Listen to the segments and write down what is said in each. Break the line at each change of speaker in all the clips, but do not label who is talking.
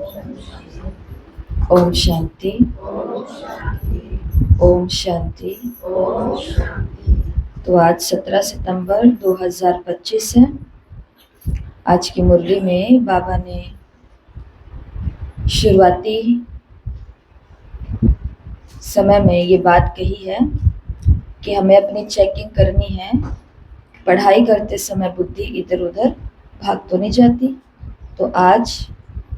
ओम शांति। ओम शांति। तो आज 17 सितंबर 2025 है। आज की मुरली में बाबा ने शुरुआती समय में ये बात कही है कि हमें अपनी चेकिंग करनी है। पढ़ाई करते समय बुद्धि इधर उधर भाग तो नहीं जाती। तो आज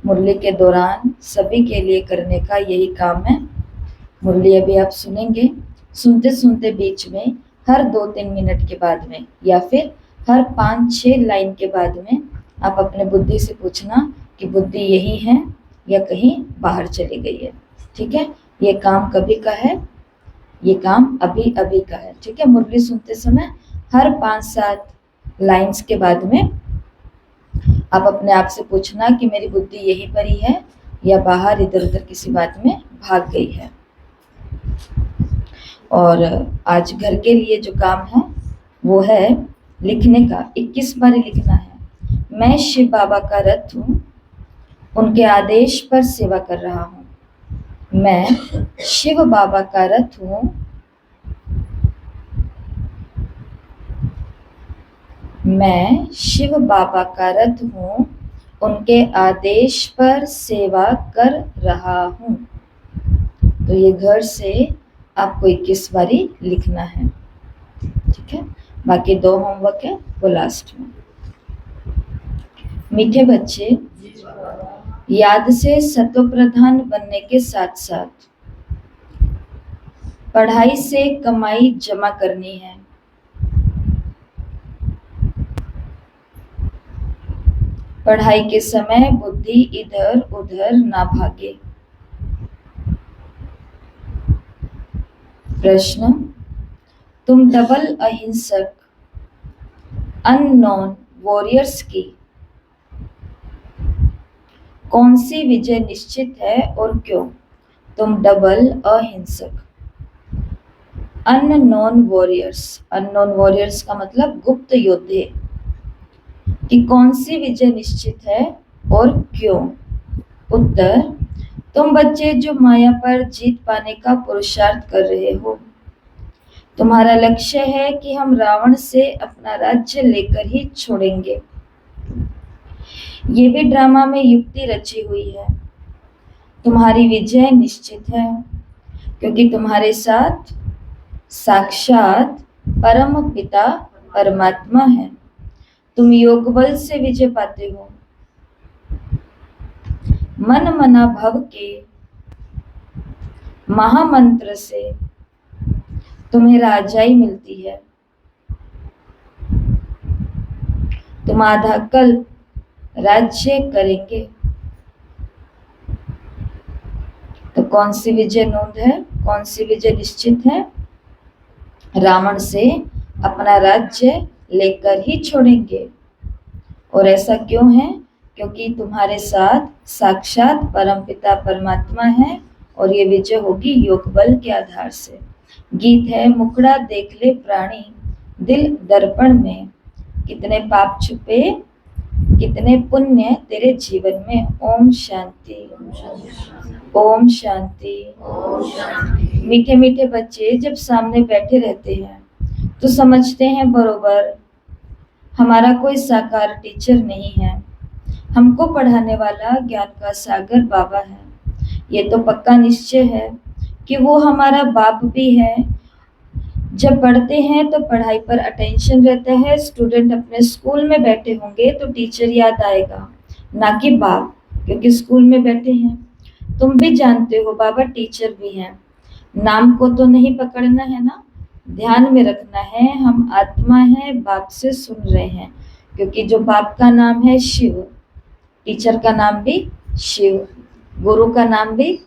मुरली के दौरान सभी के लिए करने का यही काम है। मुरली अभी आप सुनेंगे, सुनते सुनते बीच में हर 2-3 मिनट के बाद में या फिर हर 5-6 लाइन के बाद में आप अपने बुद्धि से पूछना कि बुद्धि यही है या कहीं बाहर चली गई है। ठीक है, ये काम कभी का है, ये काम अभी अभी का है। ठीक है, मुरली सुनते समय हर 5-7 लाइन्स के बाद में आप अपने आप से पूछना कि मेरी बुद्धि यहीं पर ही है या बाहर इधर उधर किसी बात में भाग गई है। और आज घर के लिए जो काम है वो है लिखने का। 21 बार लिखना है। मैं शिव बाबा का रथ हूँ, उनके आदेश पर सेवा कर रहा हूँ। मैं शिव बाबा का रथ हूँ, मैं शिव बाबा का रथ हूँ, उनके आदेश पर सेवा कर रहा हूँ। तो ये घर से आपको 21 बारी लिखना है। ठीक है, बाकी 2 होमवर्क है वो लास्ट में। मीठे बच्चे, याद से सत्व प्रधान बनने के साथ साथ पढ़ाई से कमाई जमा करनी है। पढ़ाई के समय बुद्धि इधर उधर ना भागे। प्रश्न, तुम डबल अहिंसक अननोन वॉरियर्स की कौन सी विजय निश्चित है और क्यों? तुम डबल अहिंसक अननोन वॉरियर्स, अननोन वॉरियर्स का मतलब गुप्त योद्धे कि कौन सी विजय निश्चित है और क्यों? उत्तर, तुम बच्चे जो माया पर जीत पाने का पुरुषार्थ कर रहे हो। तुम्हारा लक्ष्य है कि हम रावण से अपना राज्य लेकर ही छोड़ेंगे। ये भी ड्रामा में युक्ति रची हुई है। तुम्हारी विजय निश्चित है क्योंकि तुम्हारे साथ साक्षात परम पिता परमात्मा है। तुम योग बल से विजय पाते हो। मन मना भव के महामंत्र से तुम्हें राजाई मिलती है। तुम आधा कल्प राज्य करेंगे। तो कौन सी विजय नोंद है, कौन सी विजय निश्चित है? रावण से अपना राज्य लेकर ही छोड़ेंगे। और ऐसा क्यों है? क्योंकि तुम्हारे साथ साक्षात परमपिता परमात्मा है और ये विजय होगी योग बल के आधार से। गीत है, मुखड़ा देख ले प्राणी दिल दर्पण में, कितने पाप छुपे कितने पुण्य तेरे जीवन में। ओम शांति, ओम शांति। मीठे मीठे बच्चे जब सामने बैठे रहते हैं तो समझते हैं बरोबर हमारा कोई साकार टीचर नहीं है। हमको पढ़ाने वाला ज्ञान का सागर बाबा है। ये तो पक्का निश्चय है कि वो हमारा बाप भी है। जब पढ़ते हैं तो पढ़ाई पर अटेंशन रहता है। स्टूडेंट अपने स्कूल में बैठे होंगे तो टीचर याद आएगा, ना कि बाप, क्योंकि स्कूल में बैठे हैं। तुम भी जानते हो बाबा टीचर भी हैं। नाम को तो नहीं पकड़ना है ना, ध्यान में रखना है हम आत्मा हैं, बाप से सुन रहे हैं। क्योंकि जो बाप का नाम है शिव, टीचर का नाम भी शिव, गुरु का नाम भी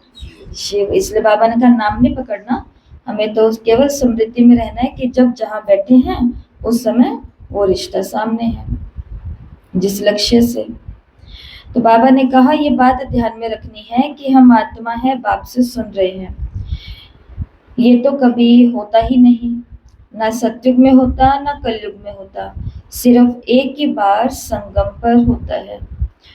शिव। इसलिए बाबा ने कहा नाम नहीं पकड़ना, हमें तो केवल स्मृति में रहना है कि जब जहाँ बैठे हैं उस समय वो रिश्ता सामने है जिस लक्ष्य से। तो बाबा ने कहा ये बात ध्यान में रखनी है कि हम आत्मा है, बाप से सुन रहे हैं। ये तो कभी होता ही नहीं, ना सतयुग में होता ना कलयुग में होता, सिर्फ एक ही बार संगम पर होता है।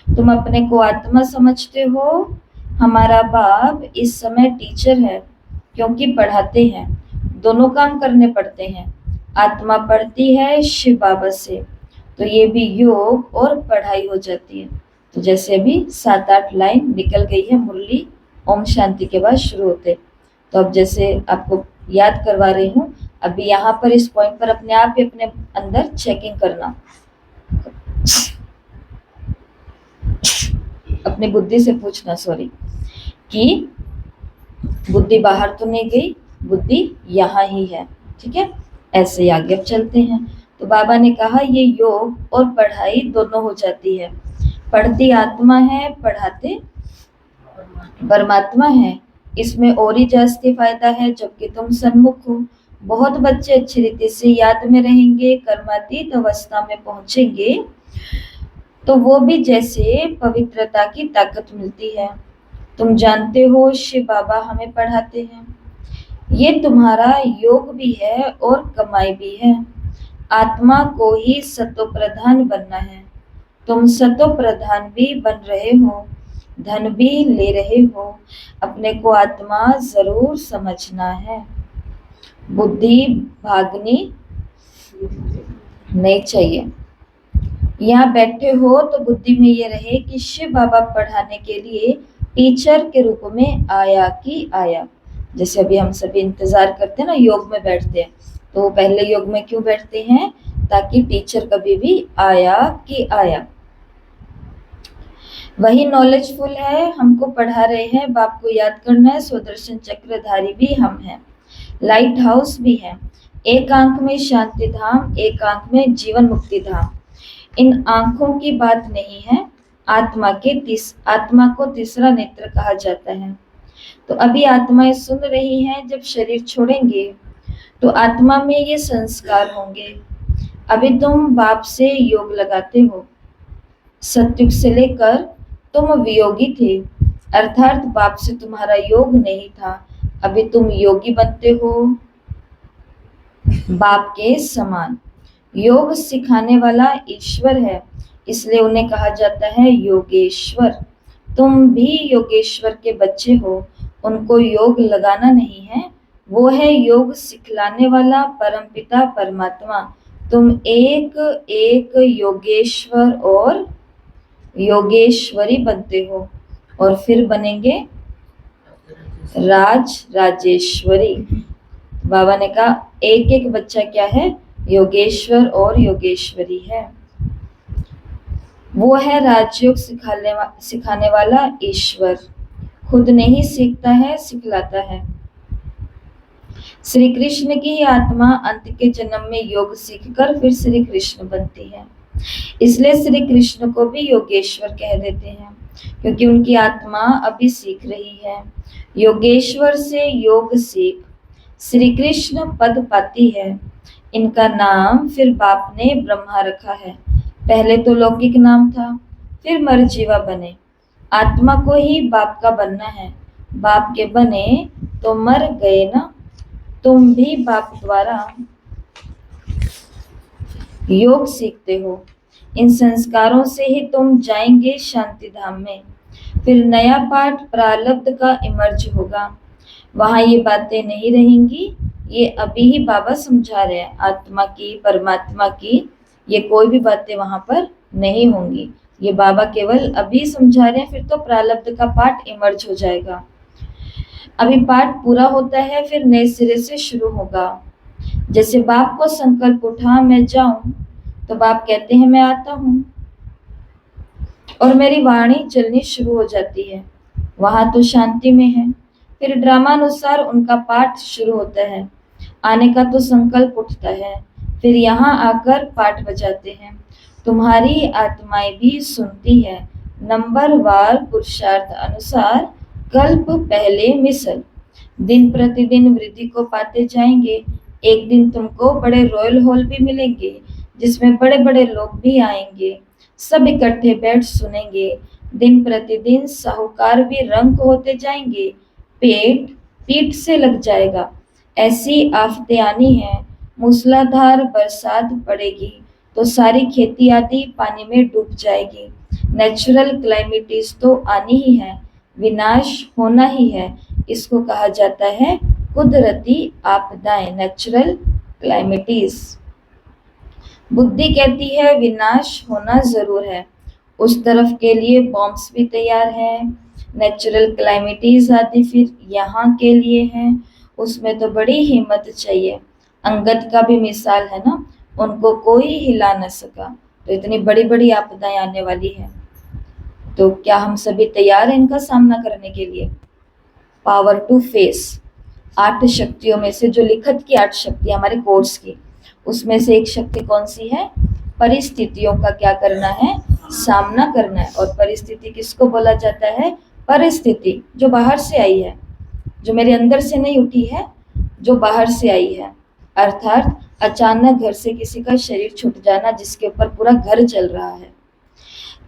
तुम अपने को आत्मा समझते हो। हमारा बाप इस समय टीचर है क्योंकि पढ़ाते हैं, दोनों काम करने पड़ते हैं। आत्मा पढ़ती है शिव बाबा से, तो ये भी योग और पढ़ाई हो जाती है। तो जैसे अभी 7-8 लाइन निकल गई है, मुरली ओम शांति के बाद शुरू होते। तो अब जैसे आपको याद करवा रही हूँ, अभी यहाँ पर इस पॉइंट पर अपने आप ही अपने अंदर चेकिंग करना, अपनी बुद्धि से पूछना, सॉरी, कि बुद्धि बाहर तो नहीं गई, बुद्धि यहाँ ही है। ठीक है, ऐसे ही आगे अब चलते हैं। तो बाबा ने कहा ये योग और पढ़ाई दोनों हो जाती है। पढ़ती आत्मा है, पढ़ाते परमात्मा है। इसमें और ही जास्ती फायदा है जबकि तुम सन्मुख हो। बहुत बच्चे अच्छी रीति से याद में रहेंगे, कर्मातीत अवस्था में पहुंचेंगे तो वो भी जैसे पवित्रता की ताकत मिलती है। तुम जानते हो शिव बाबा हमें पढ़ाते हैं, ये तुम्हारा योग भी है और कमाई भी है। आत्मा को ही सतो प्रधान बनना है। तुम सतो प्रधान भी बन रहे हो, धन भी ले रहे हो। अपने को आत्मा जरूर समझना है। बुद्धि भागनी नहीं चाहिए। यहाँ बैठे हो तो बुद्धि में ये रहे कि शिव बाबा पढ़ाने के लिए टीचर के रूप में आया कि आया। जैसे अभी हम सभी इंतजार करते हैं ना, योग में बैठते हैं, तो वो पहले योग में क्यों बैठते हैं? ताकि टीचर कभी भी आया कि आया। वही नॉलेजफुल है, हमको पढ़ा रहे हैं, बाप को याद करना है। स्वदर्शन चक्रधारी भी हम हैं, लाइट हाउस भी है। एक आंख में शांति धाम, एक आंख में जीवन मुक्ति धाम। इन आंखों की बात नहीं है, आत्मा को तीसरा नेत्र कहा जाता है। तो अभी आत्माएं सुन रही हैं, जब शरीर छोड़ेंगे तो आत्मा में ये संस्कार होंगे। अभी तुम बाप से योग लगाते हो, सत्युग से लेकर तुम वियोगी थे, अर्थात बाप से तुम्हारा योग नहीं था। अभी तुम योगी बनते हो बाप के समान। योग सिखाने वाला ईश्वर है, इसलिए उन्हें कहा जाता है योगेश्वर। तुम भी योगेश्वर के बच्चे हो, उनको योग लगाना नहीं है, वो है योग सिखलाने वाला परमपिता परमात्मा। तुम एक एक योगेश्वर और योगेश्वरी बनते हो और फिर बनेंगे राजेश्वरी। बाबा ने कहा एक एक बच्चा क्या है? योगेश्वर और योगेश्वरी है। वो है राजयोग सिखाने वाला ईश्वर, खुद नहीं सीखता है, सिखलाता है। श्री कृष्ण की आत्मा अंत के जन्म में योग सीखकर फिर श्री कृष्ण बनती है, इसलिए श्री कृष्ण को भी योगेश्वर कह देते हैं, क्योंकि उनकी आत्मा अभी सीख रही है। योगेश्वर से योग सीख श्री कृष्ण पद पाती है। इनका नाम फिर बाप ने ब्रह्मा रखा है। पहले तो लौकिक नाम था, फिर मरजीवा बने। आत्मा को ही बाप का बनना है, बाप के बने तो मर गए ना। तुम भी बाप द्वारा योग सीखते हो, इन संस्कारों से ही तुम जाएंगे शांति धाम में। फिर नया पाठ प्रारब्ध का इमर्ज होगा, वहां ये बातें नहीं रहेंगी। ये अभी ही बाबा समझा रहे हैं, आत्मा की, परमात्मा की, ये कोई भी बातें वहां पर नहीं होंगी। ये बाबा केवल अभी समझा रहे हैं, फिर तो प्रारब्ध का पाठ इमर्ज हो जाएगा। अभी पाठ पूरा होता है, फिर नए सिरे से शुरू होगा। जैसे बाप को संकल्प उठा मैं जाऊं, तो बाप कहते हैं मैं आता हूं, और मेरी वाणी चलनी शुरू हो जाती है। वहां तो शांति में है। फिर ड्रामानुसार उनका पाठ शुरू होता है, आने का तो संकल्प उठता है, फिर यहाँ आकर पाठ बजाते हैं। तुम्हारी आत्माएं भी सुनती है, नंबरवार पुरुषार्थ अनुसार कल्प पहले मिसल। दिन प्रतिदिन वृद्धि को पाते जाएंगे। एक दिन तुमको बड़े रॉयल हॉल भी मिलेंगे, जिसमें बड़े बड़े लोग भी आएंगे, सब इकट्ठे बैठ सुनेंगे। दिन प्रतिदिन साहूकार भी रंग होते जाएंगे, पेट पीठ से लग जाएगा। ऐसी आफतें आनी है, मूसलाधार बरसात पड़ेगी तो सारी खेती आदि पानी में डूब जाएगी। नेचुरल क्लाइमिटीज तो आनी ही है, विनाश होना ही है, इसको कहा जाता है कुदरती आपदाएं, नेचुरल क्लाइमिटीज। बुद्धि कहती है विनाश होना जरूर है, उस तरफ के लिए बॉम्ब्स भी तैयार हैं, नेचुरल क्लाइमिटीज आदि फिर यहाँ के लिए हैं, उसमें तो बड़ी हिम्मत चाहिए। अंगद का भी मिसाल है ना, उनको कोई हिला न सका, तो इतनी बड़ी बड़ी आपदाएं आने वाली है, तो क्या हम सभी तैयार हैं इनका सामना करने के लिए? पावर टू फेस, 8 शक्तियों में से जो लिखत की 8 शक्ति हमारे कोर्स की, उसमें से एक शक्ति कौन सी है? परिस्थितियों का क्या करना है? सामना करना है। और परिस्थिति किसको बोला जाता है? परिस्थिति जो बाहर से आई है, जो मेरे अंदर से नहीं उठी है, जो बाहर से आई है। अर्थात अचानक घर से किसी का शरीर छूट जाना जिसके ऊपर पूरा घर चल रहा है,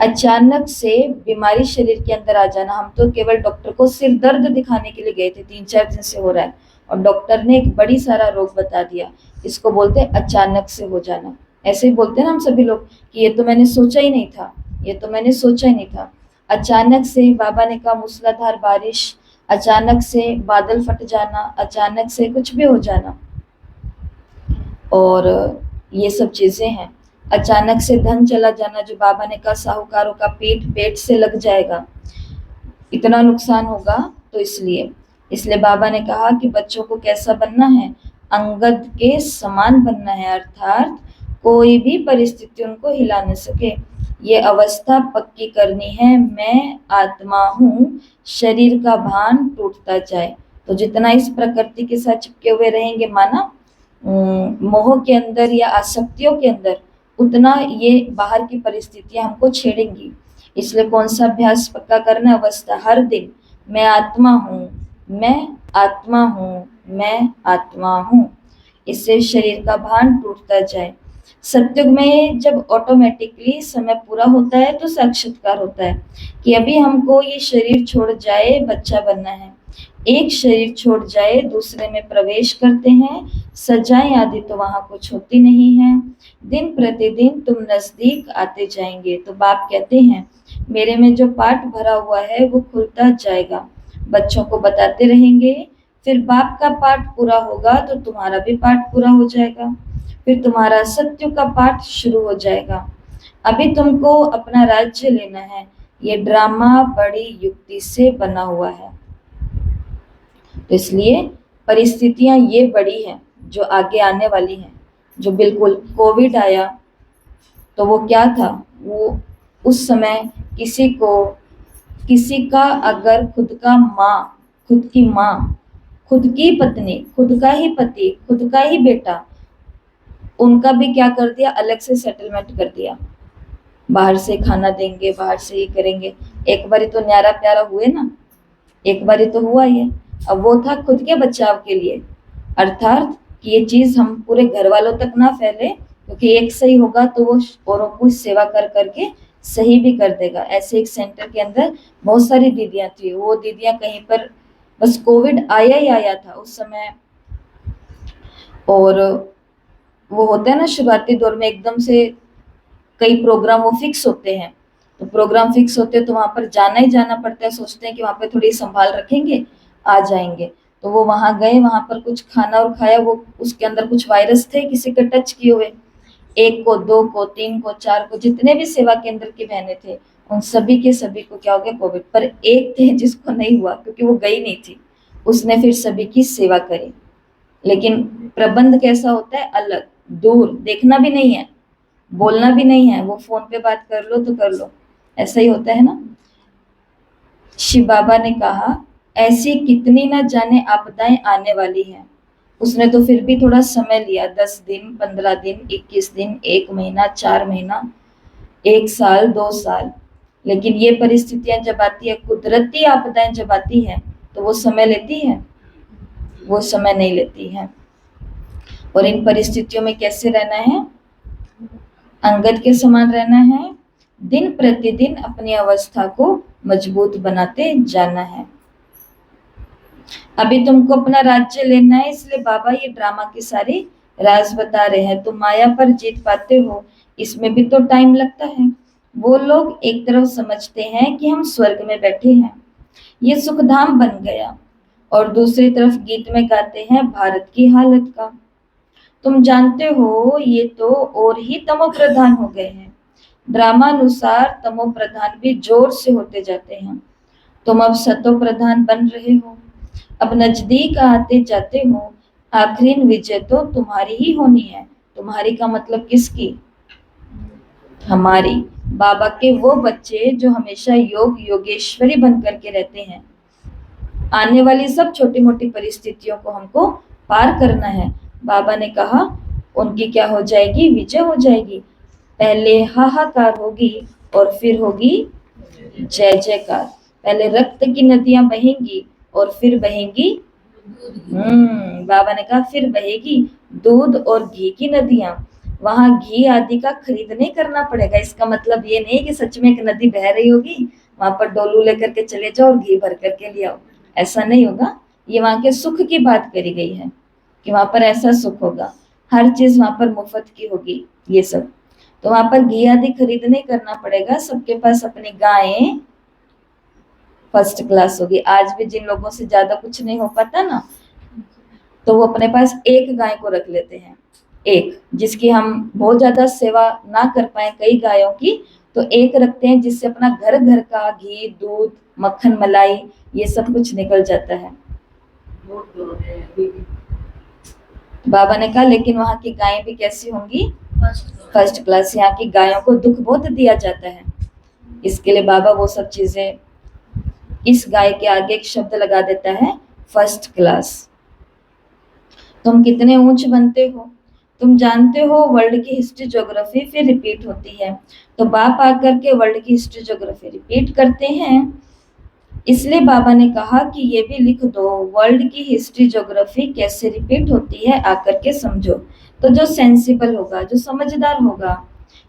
अचानक से बीमारी शरीर के अंदर आ जाना। हम तो केवल डॉक्टर को सिर दर्द दिखाने के लिए गए थे, 3-4 दिन से हो रहा है, और डॉक्टर ने एक बड़ी सारा रोग बता दिया, इसको बोलते हैं अचानक से हो जाना। ऐसे ही बोलते हैं ना हम सभी लोग कि ये तो मैंने सोचा ही नहीं था, ये तो मैंने सोचा ही नहीं था। अचानक से बाबा ने कहा मूसलाधार बारिश, अचानक से बादल फट जाना, अचानक से कुछ भी हो जाना, और ये सब चीजें हैं। अचानक से धन चला जाना, जो बाबा ने कहा साहूकारों का पेट से लग जाएगा, इतना नुकसान होगा। तो इसलिए बाबा ने कहा कि बच्चों को कैसा बनना है? अंगद के समान बनना है, अर्थात कोई भी परिस्थिति उनको हिला न सके। ये अवस्था पक्की करनी है, मैं आत्मा हूँ, शरीर का भान टूटता जाए। तो जितना इस प्रकृति के साथ चिपके हुए रहेंगे, माना मोह के अंदर या आसक्तियों के अंदर, उतना ये बाहर की परिस्थितियां हमको छेड़ेंगी। इसलिए कौन सा अभ्यास पक्का करना? अवस्था हर दिन, मैं आत्मा हूँ, मैं आत्मा हूँ, मैं आत्मा हूँ। इससे शरीर का भान टूटता जाए। सत्युग में जब ऑटोमेटिकली समय पूरा होता है तो साक्षात्कार होता है कि अभी हमको ये शरीर छोड़ जाए, बच्चा बनना है। एक शरीर छोड़ जाए दूसरे में प्रवेश करते हैं, सजाएं आदि तो वहां कुछ होती नहीं है। दिन प्रतिदिन तुम नजदीक आते जाएंगे। तो बाप कहते हैं मेरे में जो पाठ भरा हुआ है वो खुलता जाएगा, बच्चों को बताते रहेंगे, फिर बाप का पाठ पूरा होगा तो तुम्हारा भी पाठ पूरा हो जाएगा, फिर तुम्हारा सत्य का पाठ शुरू हो जाएगा। अभी तुमको अपना राज्य लेना है, ये ड्रामा बड़ी युक्ति से बना हुआ है। तो इसलिए परिस्थितियां ये बड़ी हैं जो आगे आने वाली हैं। जो बिल्कुल कोविड आया तो वो क्या था? वो उस समय किसी का अगर खुद की माँ, खुद की पत्नी, खुद का ही पति, खुद का ही बेटा, उनका भी क्या कर दिया? अलग से सेटलमेंट कर दिया, बाहर से खाना देंगे, बाहर से ये करेंगे। एक बारी तो न्यारा प्यारा हुए ना, एक बारी तो हुआ ये। अब वो था खुद के बचाव के लिए, अर्थात कि ये चीज हम पूरे घर वालों तक ना फैले, क्योंकि एक सही होगा तो वो औरों को सेवा कर करके सही भी कर देगा। ऐसे एक सेंटर के अंदर बहुत सारी दीदियां थी, वो दीदियां कहीं पर बस कोविड आया ही आया था उस समय, और वो होता है ना शुरुआती दौर में एकदम से कई प्रोग्राम वो फिक्स होते हैं, तो प्रोग्राम फिक्स होते हैं तो वहां पर जाना ही जाना पड़ता है। सोचते हैं कि वहां पे थोड़ी संभाल रखेंगे, आ जाएंगे, तो वो वहां गए, वहां पर कुछ खाना और खाया, वो उसके अंदर कुछ वायरस थे किसी के टच किए हुए, 1 को 2 को 3 को 4 को, जितने भी सेवा केंद्र की बहनें थे उन सभी के सभी को क्या हो गया? कोविड। पर एक थे जिसको नहीं हुआ, क्योंकि वो गई नहीं थी, उसने फिर सभी की सेवा करी। लेकिन प्रबंध कैसा होता है? अलग, दूर, देखना भी नहीं है, बोलना भी नहीं है, वो फोन पे बात कर लो तो कर लो, ऐसा ही होता है ना। शिव बाबा ने कहा ऐसी कितनी न जाने आपदाएं आने वाली हैं। उसने तो फिर भी थोड़ा समय लिया, 10 दिन, 15 दिन, 21 दिन, 1 महीना, 4 महीना, 1 साल, 2 साल। लेकिन ये परिस्थितियां जब आती है, कुदरती आपदाएं जब आती है, तो वो समय लेती है? वो समय नहीं लेती है। और इन परिस्थितियों में कैसे रहना है? अंगद के समान रहना है, दिन प्रतिदिन अपनी अवस्था को मजबूत बनाते जाना है। अभी तुमको अपना राज्य लेना है, इसलिए बाबा ये ड्रामा की सारी राज बता रहे हैं। तुम माया पर जीत पाते हो, इसमें भी तो टाइम लगता है। वो लोग एक तरफ समझते हैं कि हम स्वर्ग में बैठे हैं, ये सुखधाम बन गया, और दूसरी तरफ गीत में गाते हैं भारत की हालत का। तुम जानते हो ये तो और ही तमो प्रधान हो गए हैं। ड्रामानुसार तमो प्रधान भी जोर से होते जाते हैं। तुम अब सतो प्रधान बन रहे हो, अब नजदीक आते जाते हो। आखिरी विजय तो तुम्हारी ही होनी है। तुम्हारी का मतलब किसकी? हमारी। बाबा के वो बच्चे जो हमेशा योग योगेश्वरी बन करके रहते हैं। आने वाली सब छोटी मोटी परिस्थितियों को हमको पार करना है। बाबा ने कहा उनकी क्या हो जाएगी? विजय हो जाएगी। पहले हाहाकार होगी और फिर होगी जय जयकार। पहले रक्त की नदियां बहेंगी और फिर बहेंगी बाबा ने कहा फिर बहेगी दूध और घी की नदियां। वहां घी आदि का खरीद नहीं करना पड़ेगा। इसका मतलब ये नहीं कि सच में एक नदी बह रही होगी, वहां पर डोलू लेकर के चले जाओ और घी भर करके ले आओ, ऐसा नहीं होगा। ये वहां के सुख की बात करी गई है कि वहां पर ऐसा सुख होगा, हर चीज वहां पर मुफ्त की होगी। ये सब तो वहां पर घी आदि खरीद नहीं करना पड़ेगा। सबके पास अपनी गायें फर्स्ट क्लास होगी। आज भी जिन लोगों से ज्यादा कुछ नहीं हो पाता ना, तो वो अपने पास एक गाय को रख लेते हैं, एक, जिसकी हम बहुत ज्यादा सेवा ना कर पाए कई गायों की, तो एक रखते हैं जिससे अपना घर घर का घी दूध मक्खन मलाई ये सब कुछ निकल जाता है। बाबा ने कहा लेकिन वहां की गायें भी कैसी होंगी? First class. यहाँ की गायों को दुख बहुत दिया जाता है, इसके लिए बाबा वो सब चीजें इस गाय के आगे एक शब्द लगा देता है, फर्स्ट क्लास। तुम कितने ऊंच बनते हो। तुम जानते हो वर्ल्ड की हिस्ट्री ज्योग्राफी फिर रिपीट होती है, तो बाप आकर के वर्ल्ड की हिस्ट्री ज्योग्राफी रिपीट करते हैं। इसलिए बाबा ने कहा कि ये भी लिख दो, वर्ल्ड की हिस्ट्री ज्योग्राफी कैसे रिपीट होती है आकर के समझो। तो जो सेंसिबल होगा, जो समझदार होगा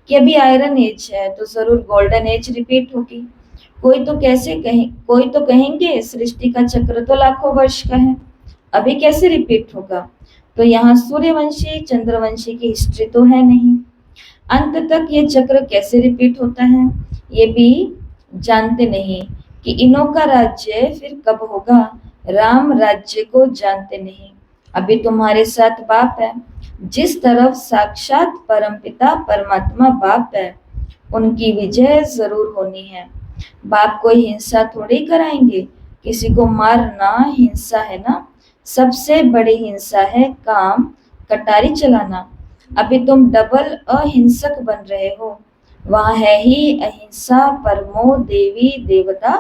कि अभी आयरन एज है तो जरूर गोल्डन एज रिपीट होगी। कोई तो कहेंगे सृष्टि का चक्र तो लाखों वर्ष का है, अभी कैसे रिपीट होगा। तो यहाँ सूर्यवंशी चंद्रवंशी की हिस्ट्री तो है नहीं, अंत तक ये चक्र कैसे रिपीट होता है ये भी जानते नहीं कि इनों का राज्य फिर कब होगा। राम राज्य को जानते नहीं। अभी तुम्हारे साथ बाप है, जिस तरफ साक्षात परमपिता परमात्मा बाप है, उनकी विजय जरूर होनी है। बाप कोई हिंसा थोड़ी कराएंगे, किसी को मारना हिंसा है ना। सबसे बड़ी हिंसा है काम कटारी चलाना। अभी तुम डबल अहिंसक बन रहे हो। वहां है ही अहिंसा परमो देवी देवता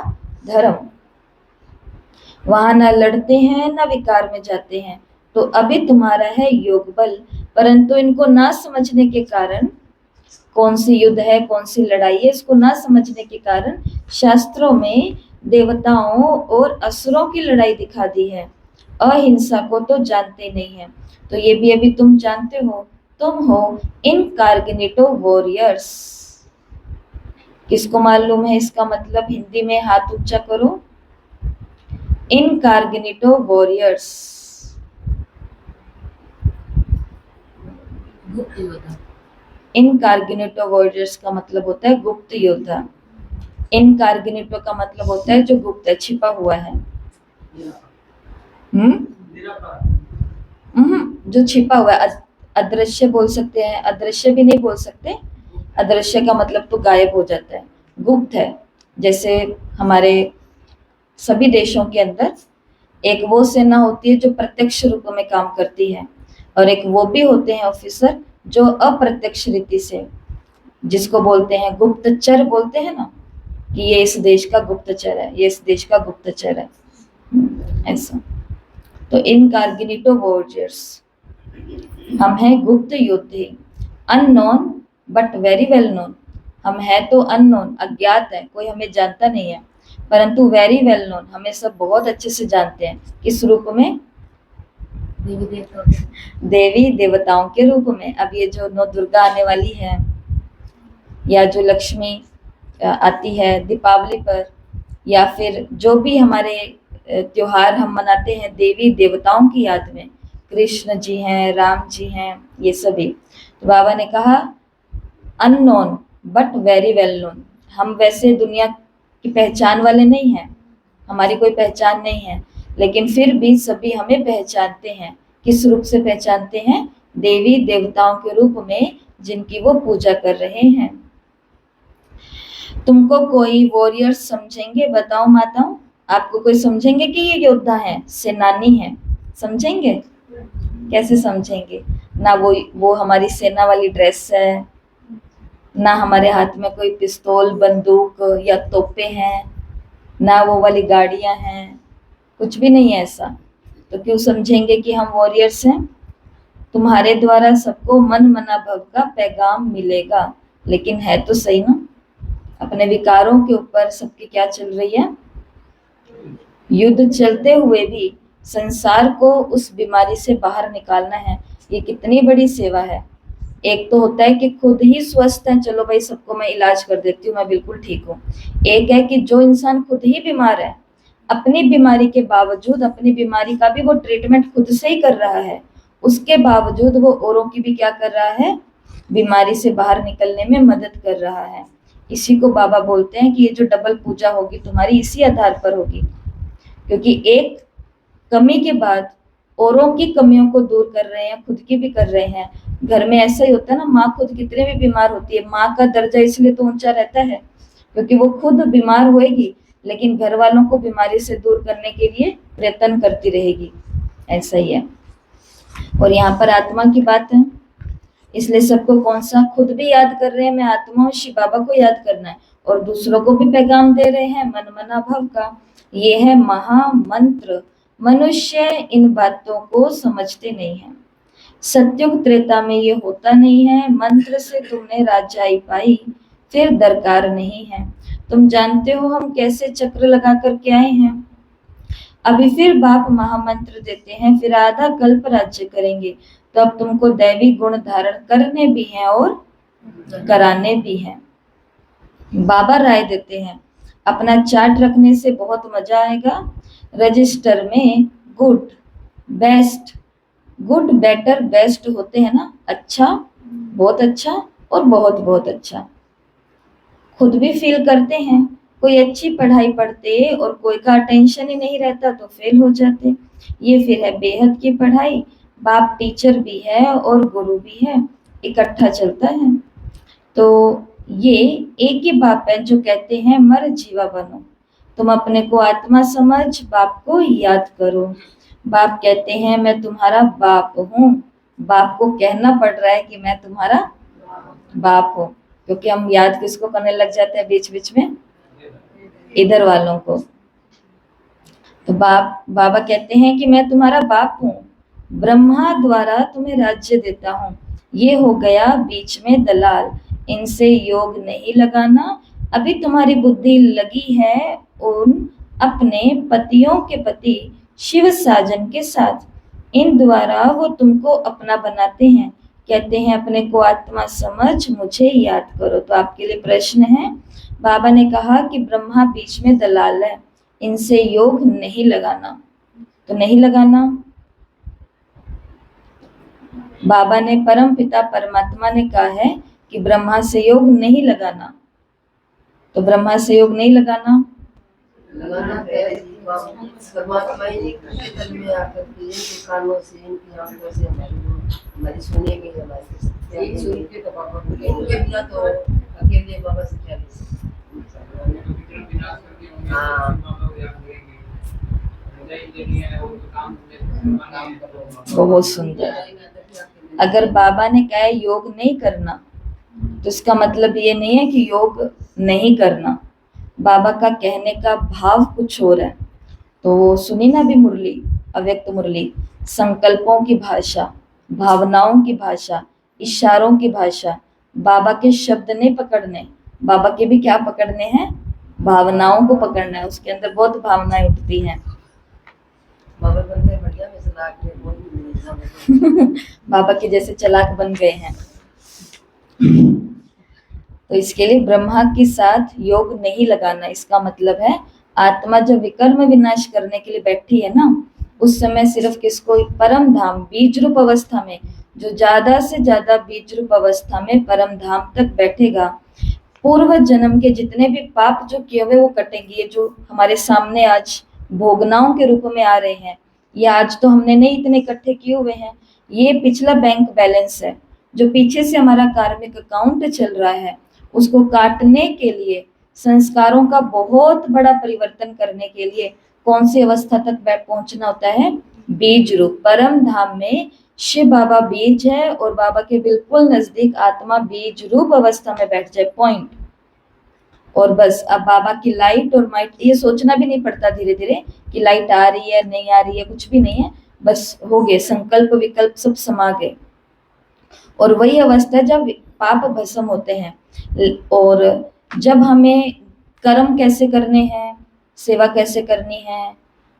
धर्म। वहां न लड़ते हैं न विकार में जाते हैं। तो अभी तुम्हारा है योग बल, परंतु इनको ना समझने के कारण, कौन सी युद्ध है कौन सी लड़ाई है इसको ना समझने के कारण शास्त्रों में देवताओं और असुरों की लड़ाई दिखा दी है, अहिंसा को तो जानते नहीं है। तो ये भी अभी तुम जानते हो, तुम हो इनकार्गेनिटो वॉरियर्स। किसको मालूम है इसका मतलब? हिंदी में हाथ ऊंचा करो। इनकार्गेनिटो वॉरियर्स। इनकार्गेनिटो वॉरियर्स का मतलब होता है गुप्त योद्धा। इनकार्गेनिटो का मतलब होता है जो गुप्त है, छिपा हुआ है। जो छिपा हुआ है, अदृश्य बोल सकते हैं, अदृश्य भी नहीं बोल सकते। अदृश्य का मतलब तो गायब हो जाता है, गुप्त है। जैसे हमारे सभी देशों के अंदर एक वो सेना होती है जो प्रत्यक्ष रूप में काम करती है, और एक वो भी होते हैं ऑफिसर जो अप्रत्यक्ष रीति से, जिसको बोलते हैं गुप्तचर बोलते हैं ना, कि ये इस देश का गुप्तचर है, ये इस देश का गुप्तचर है, ऐसा। तो इनकार्गेनिटो वॉरियर्स, हम हैं गुप्त योद्धे। Unknown but very well known, हम हैं तो अननोन, अज्ञात है, कोई हमें जानता नहीं है, परंतु वेरी वेल नोन, हमें सब बहुत अच्छे से जानते हैं। किस रूप में? देवी देवताओं के रूप में। अब ये जो नौ दुर्गा आने वाली है, या जो लक्ष्मी आती है दीपावली पर, या फिर जो भी हमारे त्योहार हम मनाते हैं देवी देवताओं की याद में, कृष्ण जी हैं, राम जी हैं, ये सभी। तो बाबा ने कहा unknown but very well known. हम वैसे दुनिया की पहचान वाले नहीं हैं, हमारी कोई पहचान नहीं है, लेकिन फिर भी सभी हमें पहचानते हैं। किस रूप से पहचानते हैं? देवी देवताओं के रूप में, जिनकी वो पूजा कर रहे हैं। तुमको कोई वॉरियर्स समझेंगे? बताओ माताओं, आपको कोई समझेंगे कि ये योद्धा है, सेनानी है? समझेंगे? कैसे समझेंगे? ना वो हमारी सेना वाली ड्रेस है, ना हमारे हाथ में कोई पिस्तौल बंदूक या तोपे हैं, ना वो वाली गाड़ियां हैं, कुछ भी नहीं है ऐसा। तो क्यों समझेंगे कि हम वॉरियर्स हैं? तुम्हारे द्वारा सबको मन मना भव का पैगाम मिलेगा। लेकिन है तो सही ना, अपने विकारों के ऊपर सबकी क्या चल रही है? युद्ध चलते हुए भी संसार को उस बीमारी से बाहर निकालना है। ये कितनी बड़ी सेवा है। एक तो होता है कि खुद ही स्वस्थ है, चलो भाई सबको मैं इलाज कर देती हूँ, मैं बिल्कुल ठीक हूँ। एक है कि जो इंसान खुद ही बीमार है, अपनी बीमारी के बावजूद अपनी बीमारी का भी वो ट्रीटमेंट खुद से ही कर रहा है, उसके बावजूद वो औरों की भी क्या कर रहा है? बीमारी से बाहर निकलने में मदद कर रहा है। इसी को बाबा बोलते हैं कि ये जो डबल पूजा होगी तुम्हारी, इसी आधार पर होगी, क्योंकि एक कमी के बाद औरों की कमियों को दूर कर रहे हैं, खुद की भी कर रहे हैं। घर में ऐसा ही होता है ना, माँ खुद कितने भी बीमार होती है, माँ का दर्जा इसलिए तो ऊंचा रहता है क्योंकि वो खुद बीमार होएगी, लेकिन घर वालों को बीमारी से दूर करने के लिए प्रयत्न करती रहेगी। ऐसा ही है। और यहाँ पर आत्मा की बात है, इसलिए सबको कौन सा? खुद भी याद कर रहे हैं, मैं आत्मा हूँ, शिव बाबा को याद करना है, और दूसरों को भी पैगाम दे रहे हैं मन मना भव का। ये है महामंत्र। मनुष्य इन बातों को समझते नहीं है। सत्युग त्रेता में ये होता नहीं है। मंत्र से तुमने राजाई पाई, फिर दरकार नहीं है। तुम जानते हो हम कैसे चक्र लगा करके आए हैं। अभी फिर बाप महामंत्र देते हैं, फिर आधा कल्प राज्य करेंगे। तो अब तुमको दैवी गुण धारण करने भी हैं और कराने भी हैं। बाबा राय देते हैं, अपना चार्ट रखने से बहुत मजा आएगा। रजिस्टर में good, best, good, better, best होते हैं ना, अच्छा, बहुत अच्छा और बहुत बहुत अच्छा। खुद भी फील करते हैं। कोई अच्छी पढ़ाई पढ़ते और कोई का टेंशन ही नहीं रहता तो फेल हो जाते। ये फिर है बेहद की पढ़ाई। बाप टीचर भी है और गुरु भी है, इकट्ठा चलता है। तो ये एक ही बाप है जो कहते हैं मर जीवा बनो। तुम अपने को आत्मा समझ बाप को याद करो। बाप कहते हैं मैं तुम्हारा बाप हूँ। बाप को कहना पड़ रहा है कि मैं तुम्हारा बाप हूँ, क्योंकि हम याद किसको करने लग जाते हैं बीच बीच में? इधर वालों को। तो बाबा कहते हैं कि मैं तुम्हारा बाप हूँ, ब्रह्मा द्वारा तुम्हें राज्य देता हूँ। ये हो गया बीच में दलाल, इनसे योग नहीं लगाना। अभी तुम्हारी बुद्धि लगी है उन अपने पतियों के पति शिव साजन के साथ। इन द्वारा वो तुमको अपना बनाते हैं, कहते हैं अपने को आत्मा समझ, मुझे याद करो। तो आपके लिए प्रश्न है, बाबा ने कहा कि ब्रह्मा बीच में दलाल है, इनसे योग नहीं लगाना। तो नहीं लगाना। बाबा ने, परम पिता परमात्मा ने कहा है कि ब्रह्मा से योग नहीं लगाना। तो ब्रह्मा से योग नहीं लगाना।
परमात्मा ही तन में आकर के इनके कानों से, इनकी आंखों से हमारी सुनेंगे, हमारी यही सुन के तो बाबा को इनके बिना तो अकेले बाबा से क्या ले
बहुत सुंदर। अगर बाबा ने कहा है योग नहीं करना, तो इसका मतलब ये नहीं है कि योग नहीं करना। बाबा का कहने का भाव कुछ और है। तो सुनी ना भी मुरली, अव्यक्त मुरली, संकल्पों की भाषा, भावनाओं की भाषा, इशारों की भाषा। बाबा के शब्द नहीं पकड़ने, बाबा के भी क्या पकड़ने हैं? भावनाओं को पकड़ना है। उसके अंदर बहुत भावनाएं उठती हैं। बाबा के जैसे चलाक बन गए हैं। तो इसके लिए ब्रह्मा के साथ योग नहीं लगाना। इसका मतलब है आत्मा जब विकर्म विनाश करने के लिए बैठी है ना, उस समय सिर्फ किसको? परम धाम, बीज रूप अवस्था में, जो ज्यादा से ज्यादा बीज रूप अवस्था में परम धाम तक बैठेगा, पूर्व जन्म के जितने भी पाप जो किए हुए वो कटेंगे। ये जो हमारे सामने आज भोगनाओं के रूप में आ रहे हैं, ये आज तो हमने नहीं इतने इकट्ठे किए हुए हैं, ये पिछला बैंक बैलेंस है। जो पीछे से हमारा कार्मिक अकाउंट चल रहा है, उसको काटने के लिए, संस्कारों का बहुत बड़ा परिवर्तन करने के लिए कौन सी अवस्था तक पहुंचना होता है? बीज रूप। परम धाम में शिव बाबा बीज है और बाबा के बिल्कुल नजदीक आत्मा बीज रूप अवस्था में बैठ जाए, पॉइंट। और बस अब बाबा की लाइट और माइट, ये सोचना भी नहीं पड़ता धीरे धीरे कि लाइट आ रही है नहीं आ रही है, कुछ भी नहीं है, बस हो गए, संकल्प विकल्प सब समा गए। और वही अवस्था है जब पाप भस्म होते हैं। और जब हमें कर्म कैसे करने हैं, सेवा कैसे करनी है,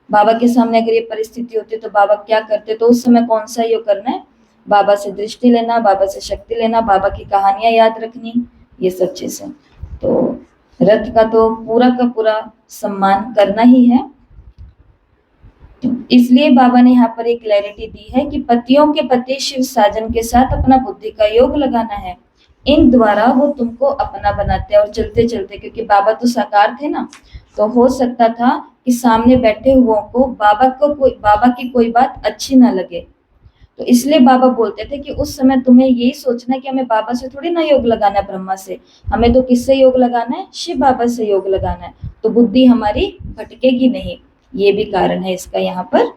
बाबा के सामने अगर ये परिस्थिति होती तो बाबा क्या करते, तो उस समय कौन सा योग करना है? बाबा से दृष्टि लेना, बाबा से शक्ति लेना, बाबा की कहानियां याद रखनी, ये सब चीजें। तो रथ का तो पूरा का पूरा सम्मान करना ही है। इसलिए बाबा ने यहाँ पर एक क्लैरिटी दी है कि पतियों के पति शिव साजन के साथ अपना बुद्धि का योग लगाना है, इन द्वारा वो तुमको अपना बनाते हैं। और चलते चलते, क्योंकि बाबा तो साकार थे ना, तो हो सकता था कि सामने बैठे हुओं को बाबा की कोई बात अच्छी ना लगे, तो इसलिए बाबा बोलते थे कि उस समय तुम्हें यही सोचना है कि हमें बाबा से थोड़ी ना योग लगाना है, ब्रह्मा से, हमें तो किससे योग लगाना है? शिव बाबा से योग लगाना है, तो बुद्धि हमारी भटकेगी नहीं। ये भी कारण है इसका यहाँ पर।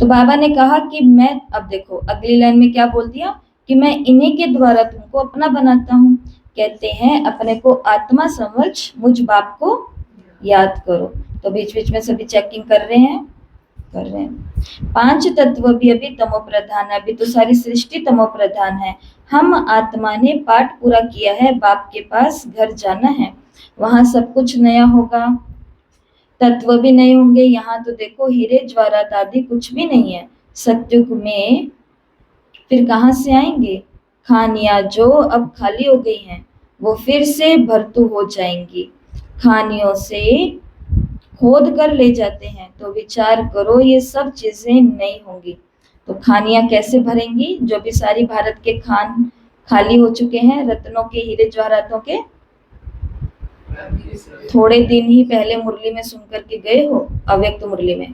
तो बाबा ने कहा कि मैं, अब देखो अगली लाइन में क्या बोल दिया कि मैं इन्हीं के द्वारा तुमको अपना बनाता हूँ। कहते हैं अपने को आत्मा समझ मुझ बाप को याद करो। तो बीच बीच में सभी चेकिंग कर रहे हैं। 5 तत्व भी अभी तमो प्रधान है, अभी तो सारी सृष्टि तमो प्रधान है। हम आत्मा ने पाठ पूरा किया है, बाप के पास घर जाना है, वहां सब कुछ नया होगा, तत्व भी नहीं होंगे। यहाँ तो देखो हीरे ज्वारात आदि कुछ भी नहीं है। सत्युग में फिर कहाँ से आएंगे? खानियां जो अब खाली हो गई हैं वो फिर से भरतू हो जाएंगी। खानियों से खोद कर ले जाते हैं, तो विचार करो ये सब चीजें नहीं होंगी। तो खानियां कैसे भरेंगी? जो भी सारी भारत के खान खाली हो चुके हैं, रत्नों के, हीरे जवाहरातों के, थोड़े दिन ही पहले मुरली में सुन करके गए हो, अव्यक्त मुरली में।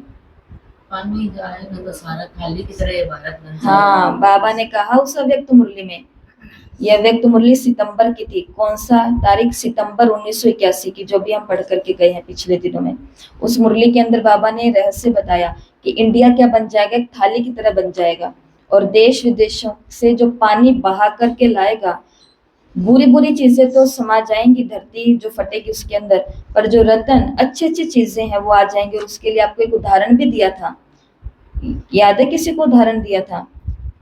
पानी जाएगा तो सारा खाली की तरह ये भारत बन जाएगा।
हाँ, बाबा ने कहा उस अव्यक्त मुरली में। यह अव्यक्त मुरली सितंबर की थी। कौन सा तारीख? सितंबर 1981 की, जो भी हम पढ़ करके गए हैं पिछले दिनों में। उस मुरली के अंदर बाबा ने रहस्य बताया कि इंडिया क्या बन जाएगा? एक थाली की तरह बन जाएगा, और देश विदेशों से जो पानी बहा करके लाएगा, बुरी बुरी चीजें तो समा जाएंगी, धरती जो फटेगी उसके अंदर, पर जो रतन अच्छी अच्छी चीजें हैं वो आ जाएंगे। और उसके लिए आपको एक उदाहरण भी दिया था, याद है किसी को उदाहरण दिया था?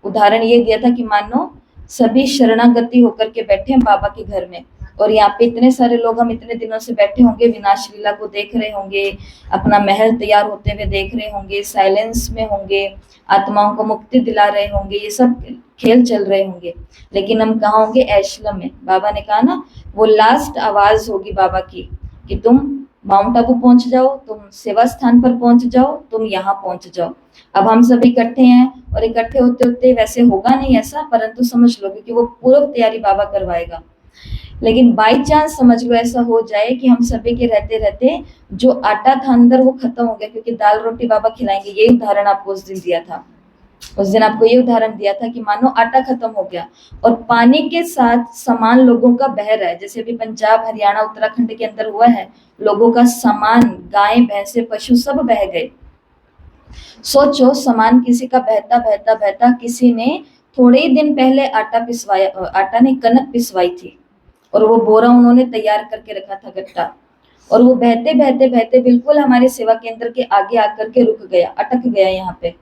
उदाहरण ये दिया था कि मानो सभी शरणागति होकर के बैठे हैं बाबा के घर में, और यहाँ पे इतने सारे लोग, हम इतने दिनों से बैठे होंगे, विनाश लीला को देख रहे होंगे, अपना महल तैयार होते हुए देख रहे होंगे, साइलेंस में होंगे, आत्माओं को मुक्ति दिला रहे होंगे, ये सब खेल चल रहे होंगे, लेकिन हम कहाँ होंगे? ऐशलम में। बाबा ने कहा ना, वो लास्ट आवाज होगी बाबा की कि तुम माउंट आबू पहुंच जाओ, तुम सेवा स्थान पर पहुंच जाओ, तुम यहाँ पहुंच जाओ। अब हम सब इकट्ठे हैं, और इकट्ठे होते होते वैसे होगा नहीं ऐसा, परंतु समझ लो क्योंकि वो पूर्व तैयारी बाबा करवाएगा। लेकिन बाई चांस समझ लो ऐसा हो जाए कि हम सभी के रहते रहते जो आटा था अंदर वो खत्म हो गया, क्योंकि दाल रोटी बाबा खिलाएंगे। ये उदाहरण आपको उस दिन दिया था, उस दिन आपको ये उदाहरण दिया था कि मानो आटा खत्म हो गया और पानी के साथ सामान लोगों का बह रहा है, जैसे अभी पंजाब, हरियाणा, उत्तराखंड के अंदर हुआ है, लोगों का सामान, गाय, भैंसे, पशु सब बह गए। सोचो, सामान किसी का बहता बहता बहता, किसी ने थोड़े ही दिन पहले आटा पिसवाया, आटा नहीं कनक पिसवाई थी, और वो बोरा उन्होंने तैयार करके रखा था, गट्टा, और वो बहते बहते बहते बिल्कुल हमारे सेवा केंद्र के आगे आकर के रुक गया, अटक गया। यहाँ पे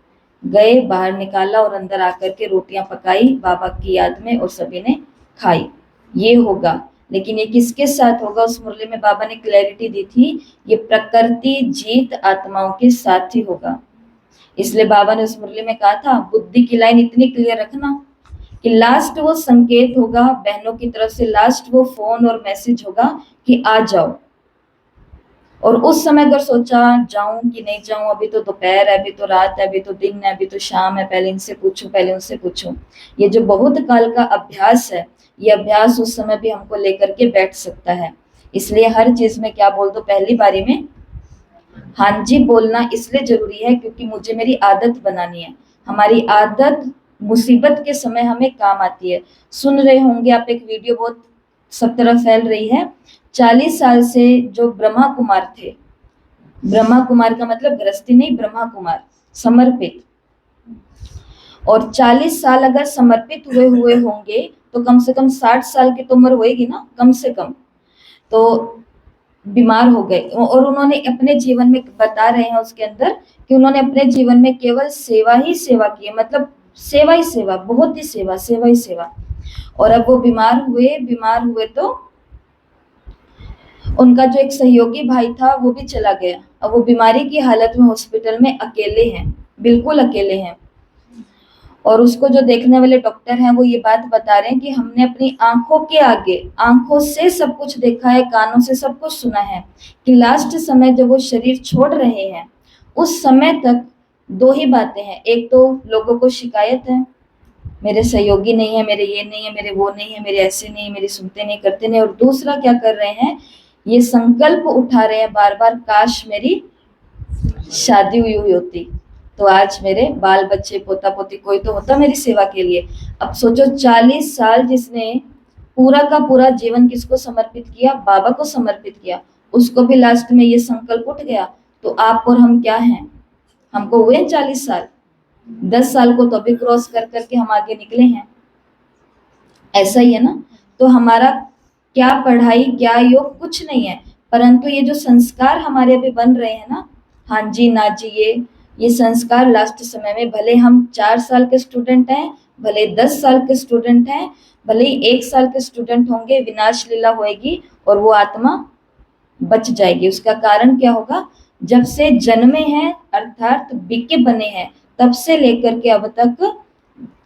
गए, बाहर निकाला और अंदर आकर के रोटियां पकाई बाबा की याद में, और सभी ने खाई। ये होगा, लेकिन ये किसके साथ होगा? उस मुरली में बाबा ने क्लैरिटी दी थी, ये प्रकृति जीत आत्माओं के साथ ही होगा। इसलिए बाबा ने उस मुरली में कहा था, बुद्धि की लाइन इतनी क्लियर रखना कि लास्ट वो संकेत होगा बहनों की तरफ से, लास्ट वो फोन और मैसेज होगा कि आ जाओ। और उस समय अगर सोचा जाऊं कि नहीं जाऊं, अभी तो दोपहर है, अभी तो रात है, अभी तो दिन है, अभी तो शाम है, पहले इनसे पूछूं, पहले उनसे पूछूं, ये जो बहुत काल का अभ्यास है, ये अभ्यास उस समय भी हमको लेकर के बैठ सकता है। इसलिए हर चीज में क्या बोल दो पहली बारी में हाँ जी बोलना इसलिए जरूरी है क्योंकि मुझे मेरी आदत बनानी है। हमारी आदत मुसीबत के समय हमें काम आती है। सुन रहे होंगे आप एक वीडियो बहुत सब तरफ फैल रही है, 40 साल से जो ब्रह्मा कुमार थे, ब्रह्मा कुमार का मतलब गृहस्थी नहीं, ब्रह्मा कुमार समर्पित, और 40 साल अगर समर्पित हुए हुए होंगे तो कम से कम 60 साल की तो उम्र होएगी ना, कम से कम। तो बीमार हो गए और उन्होंने अपने जीवन में बता रहे हैं उसके अंदर कि उन्होंने अपने जीवन में केवल सेवा ही सेवा की है, मतलब सेवा ही सेवा, बहुत ही सेवा, सेवा ही सेवा। और अब वो बीमार हुए तो उनका जो एक सहयोगी भाई था वो भी चला गया। अब वो बीमारी की हालत में हॉस्पिटल में अकेले हैं, बिल्कुल अकेले हैं। और उसको जो देखने वाले डॉक्टर हैं वो ये बात बता रहे हैं कि हमने अपनी आंखों के आगे, आंखों से सब कुछ देखा है, कानों से सब कुछ सुना है कि लास्ट समय जब वो शरीर छोड़ रहे हैं उस समय तक दो ही बातें हैं। एक तो लोगों को शिकायत है, मेरे सहयोगी नहीं है, मेरे ये नहीं है, मेरे वो नहीं है, मेरे ऐसे नहीं, मेरे सुनते नहीं करते नहीं। और दूसरा क्या कर रहे हैं, ये संकल्प उठा रहे हैं बार बार, काश मेरी शादी हुई होती तो आज मेरे बाल बच्चे पोता पोती कोई तो होता मेरी सेवा के लिए। अब सोचो 40 साल जिसने पूरा का पूरा जीवन किसको समर्पित किया, बाबा को समर्पित किया, उसको भी लास्ट में ये संकल्प उठ गया। तो आप और हम क्या हैं, हमको हुए 40 साल, 10 साल को तो अभी क्रॉस कर करके हम आगे निकले हैं। ऐसा ही है ना। तो हमारा क्या पढ़ाई क्या योग कुछ नहीं है, परंतु ये जो संस्कार हमारे अभी बन रहे हैं ना, हाँ जी ना जी, ये संस्कार लास्ट समय में भले हम 4 साल के स्टूडेंट हैं, भले 10 साल के स्टूडेंट हैं, भले ही 1 साल के स्टूडेंट होंगे, विनाश लीला होएगी और वो आत्मा बच जाएगी। उसका कारण क्या होगा, जब से जन्मे हैं अर्थात बिके बने हैं तब से लेकर के अब तक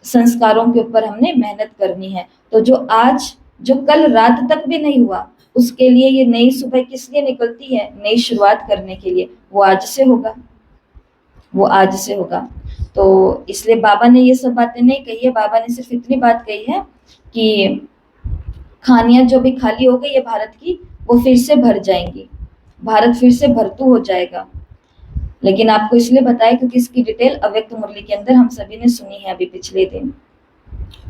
संस्कारों के ऊपर हमने मेहनत करनी है। तो जो कल रात तक भी नहीं हुआ उसके लिए ये नई सुबह किस लिए निकलती है, नई शुरुआत करने के लिए। वो आज से होगा, वो आज से होगा। तो इसलिए बाबा ने ये सब बातें नहीं कही है, बाबा ने सिर्फ इतनी बात कही है कि खानियां जो भी खाली हो गई है भारत की वो फिर से भर जाएंगी, भारत फिर से भरतू हो जाएगा। लेकिन आपको इसलिए बताया क्योंकि इसकी डिटेल अव्यक्त मुरली के अंदर हम सभी ने सुनी है अभी पिछले दिन।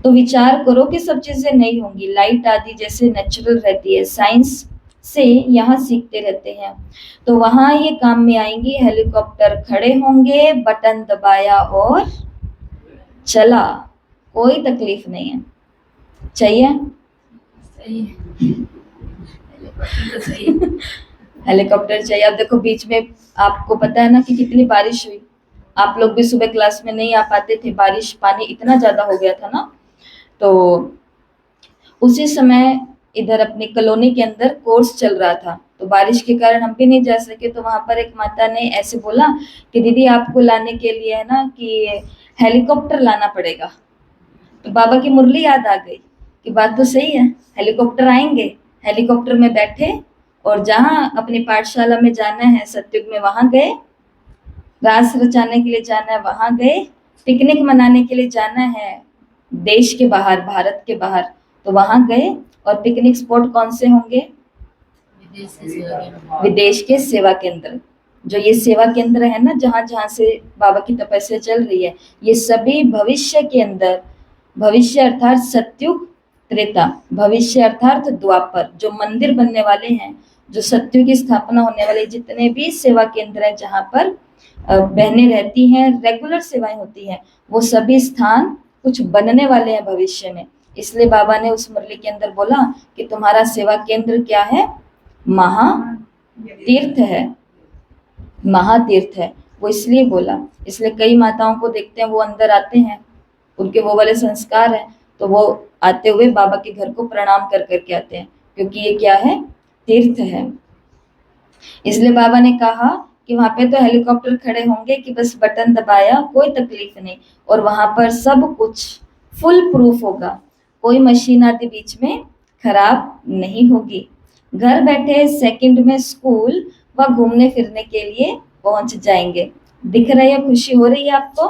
तो विचार करो कि सब चीजें नहीं होंगी, लाइट आदि जैसे नेचुरल रहती है, साइंस से यहाँ सीखते रहते हैं, तो वहां ये काम में आएंगी। हेलीकॉप्टर खड़े होंगे, बटन दबाया और चला, कोई तकलीफ नहीं है। चाहिए हेलीकॉप्टर चाहिए। अब देखो बीच में आपको पता है ना कि कितनी बारिश हुई, आप लोग भी सुबह क्लास में नहीं आ पाते थे, बारिश पानी इतना ज्यादा हो गया था ना। तो उसी समय इधर अपनी कॉलोनी के अंदर कोर्स चल रहा था, तो बारिश के कारण हम भी नहीं जा सके। तो वहां पर एक माता ने ऐसे बोला कि दीदी आपको लाने के लिए है ना कि हेलीकॉप्टर लाना पड़ेगा। तो बाबा की मुरली याद आ गई कि बात तो सही है, हेलीकॉप्टर आएंगे, हेलीकॉप्टर में बैठे और जहाँ अपनी पाठशाला में जाना है सतयुग में वहां गए, रास रचाने के लिए जाना है वहां गए, पिकनिक मनाने के लिए जाना है देश के बाहर, भारत के बाहर, तो वहां गए। और पिकनिक स्पॉट कौन से होंगे, विदेश के सेवा केंद्र। जो ये सेवा केंद्र है ना जहाँ जहाँ से बाबा की तपस्या चल रही है, ये सभी भविष्य के अंदर, भविष्य अर्थात सतयुग त्रेता, भविष्य अर्थात द्वापर, जो मंदिर बनने वाले हैं, जो सतयुग की स्थापना होने वाले जितने भी सेवा केंद्र है जहाँ पर बहनें रहती हैं, रेगुलर सेवाएं होती हैं, वो सभी स्थान कुछ बनने वाले हैं भविष्य में। इसलिए बाबा ने उस मुरली के अंदर बोला कि तुम्हारा सेवा केंद्र क्या है, महातीर्थ है, महातीर्थ है। वो इसलिए बोला, इसलिए कई माताओं को देखते हैं वो अंदर आते हैं, उनके वो वाले संस्कार हैं, तो वो आते हुए बाबा के घर को प्रणाम कर करके आते हैं, क्योंकि ये क्या है, तीर्थ है। इसलिए बाबा ने कहा कि वहां पे तो हेलीकॉप्टर खड़े होंगे कि बस बटन दबाया, कोई तकलीफ नहीं, और वहां पर सब कुछ फुल प्रूफ होगा, कोई मशीन आदि बीच में खराब नहीं होगी। घर बैठे सेकंड में स्कूल व घूमने फिरने के लिए पहुंच जाएंगे। दिख रही है, खुशी हो रही है आपको?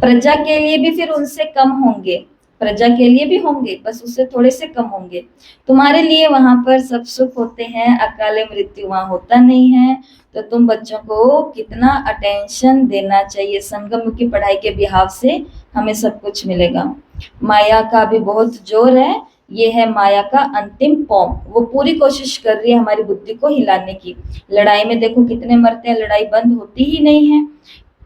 प्रजा के लिए भी फिर उनसे कम होंगे, प्रजा के लिए भी होंगे, बस उससे थोड़े से कम होंगे। तुम्हारे लिए वहां पर सब सुख होते हैं, अकाले मृत्यु वहां होता नहीं है। तो तुम बच्चों को कितना अटेंशन देना चाहिए। संगम की पढ़ाई के बिहाव से हमें सब कुछ मिलेगा। माया का भी बहुत जोर है, ये है माया का अंतिम फॉर्म। वो पूरी कोशिश कर रही है हमारी बुद्धि को हिलाने की। लड़ाई में देखो कितने मरते हैं, लड़ाई बंद होती ही नहीं है।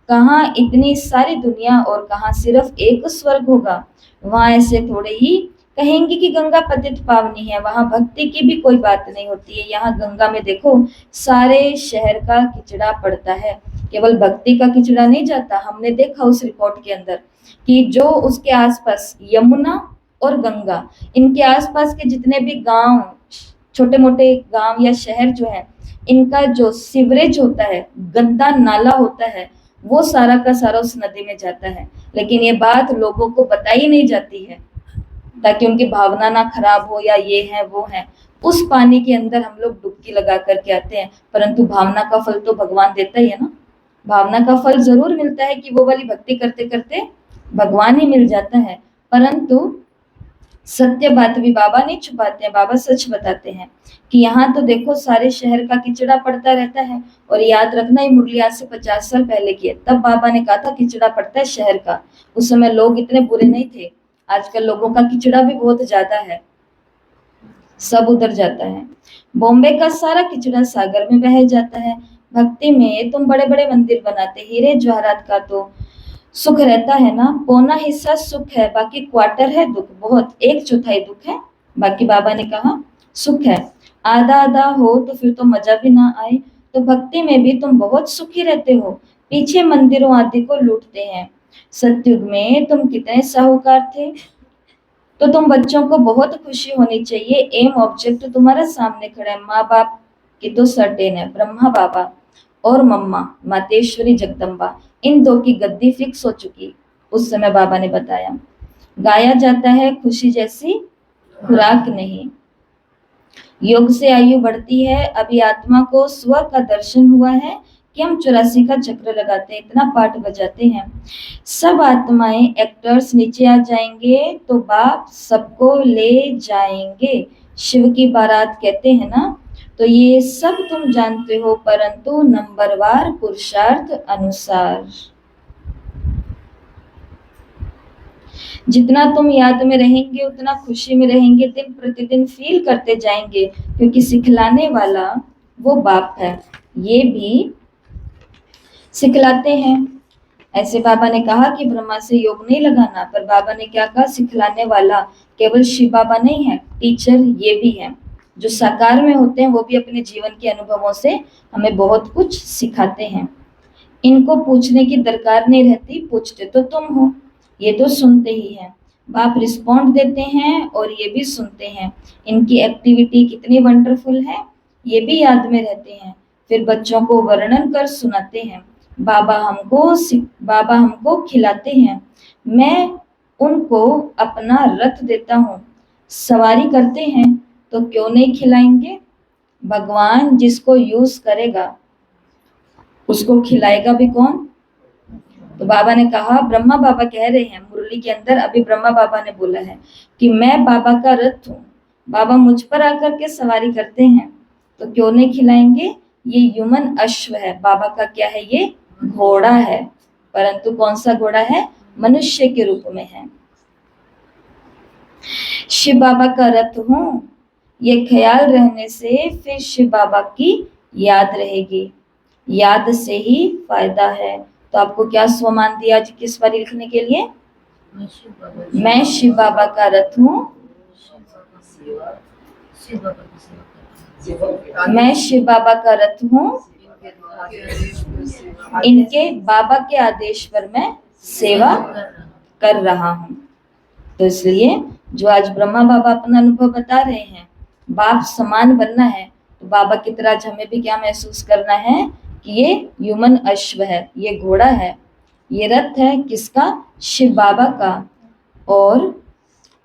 कहाँ इतनी सारी दुनिया और कहाँ सिर्फ एक स्वर्ग होगा। वहां ऐसे थोड़े ही कहेंगे कि गंगा पतित पावनी है, वहां भक्ति की भी कोई बात नहीं होती है। यहाँ गंगा में देखो सारे शहर का किचड़ा पड़ता है, केवल भक्ति का किचड़ा नहीं जाता। हमने देखा उस रिपोर्ट के अंदर कि जो उसके आसपास यमुना और गंगा, इनके आसपास के जितने भी गांव, छोटे मोटे गांव या शहर जो है, इनका जो सीवरेज होता है, गंदा नाला होता है, वो सारा का सारा उस नदी में जाता है। लेकिन ये बात लोगों को बताई नहीं जाती है ताकि उनकी भावना ना खराब हो, या ये है वो है। उस पानी के अंदर हम लोग डुबकी लगा करके आते हैं, परंतु भावना का फल तो भगवान देता ही है ना। भावना का फल जरूर मिलता है कि वो वाली भक्ति करते करते भगवान ही मिल जाता है, परंतु सत्य बात भी बाबा नहीं छुपाते हैं। बाबा सच बताते हैं कि यहाँ तो देखो सारे शहर का किचड़ा पड़ता रहता है। और याद रखना, ये मुरली आज से 50 साल पहले की है। तब बाबा ने कहा था किचड़ा पड़ता है शहर का। उस समय लोग इतने बुरे नहीं थे। आजकल लोगों का किचड़ा भी बहुत ज्यादा है, सब उधर जाता है। बॉम्बे का सारा किचड़ा सागर में बह जाता है। भक्ति में तुम बड़े बड़े मंदिर बनाते, हीरे जवाहरात का तो सुख रहता है ना, पौना हिस्सा सुख है, बाकी क्वार्टर है दुख, बहुत 1/4 दुख है, बाकी बाबा ने कहा सुख है। आधा आधा हो तो फिर तो मजा भी ना आए। तो भक्ति में भी तुम बहुत सुखी रहते हो, पीछे मंदिरों आदि को लूटते हैं। सतयुग में तुम कितने साहूकार थे। तो तुम बच्चों को बहुत खुशी होनी चाहिए। एम ऑब्जेक्ट तुम्हारा सामने खड़ा है। माँ बाप की तो सर्टेन है, ब्रह्मा बाबा और मम्मा मातेश्वरी जगदम्बा, इन दो की गद्दी फिक्स हो चुकी। उस समय बाबा ने बताया, गाया जाता है खुशी जैसी खुराक नहीं। योग से आयु बढ़ती है। अभी आत्मा को स्व का दर्शन हुआ है कि हम 84 का चक्र लगाते हैं, इतना पाठ बजाते हैं। सब आत्माएं एक्टर्स नीचे आ जाएंगे तो बाप सबको ले जाएंगे। शिव की बारात कहते हैं ना। तो ये सब तुम जानते हो, परंतु नंबरवार पुरुषार्थ अनुसार। जितना तुम याद में रहेंगे उतना खुशी में रहेंगे, दिन प्रतिदिन फील करते जाएंगे, क्योंकि सिखलाने वाला वो बाप है। ये भी सिखलाते हैं। ऐसे बाबा ने कहा कि ब्रह्मा से योग नहीं लगाना, पर बाबा ने क्या कहा, सिखलाने वाला केवल शिव बाबा नहीं है, टीचर ये भी है। जो साकार में होते हैं वो भी अपने जीवन के अनुभवों से हमें बहुत कुछ सिखाते हैं। इनको पूछने की दरकार नहीं रहती, पूछते तो तुम हो, ये तो सुनते ही हैं। बाप रिस्पॉन्ड देते हैं और ये भी सुनते हैं। इनकी एक्टिविटी कितनी वंडरफुल है, ये भी याद में रहते हैं। फिर बच्चों को वर्णन कर सुनाते हैं। बाबा हमको खिलाते हैं। मैं उनको अपना रथ देता हूँ, सवारी करते हैं, तो क्यों नहीं खिलाएंगे। भगवान जिसको यूज करेगा उसको खिलाएगा भी कौन। तो बाबा ने कहा, ब्रह्मा बाबा कह रहे हैं मुरली के अंदर, अभी ब्रह्मा बाबा ने बोला है कि मैं बाबा का रथ हूँ, बाबा मुझ पर आकर के सवारी करते हैं, तो क्यों नहीं खिलाएंगे। ये ह्यूमन अश्व है, बाबा का क्या है, ये घोड़ा है, परंतु कौन सा घोड़ा है, मनुष्य के रूप में है। शिव बाबा का रथ हूँ, ये ख्याल रहने से फिर शिव बाबा की याद रहेगी। याद से ही फायदा है। तो आपको क्या स्वमान दिया आज किस बार लिखने के लिए, मैं शिव बाबा का रथ हूँ, मैं शिव बाबा का रथ हूँ, इनके बाबा के आदेश पर मैं सेवा कर रहा हूँ। तो इसलिए जो आज ब्रह्मा बाबा अपना अनुभव बता रहे हैं, बाप समान बनना है, तो बाबा की तरह आज हमें भी क्या महसूस करना है कि ये ह्यूमन अश्व है, ये घोड़ा है, ये रथ है किसका, शिव बाबा का, और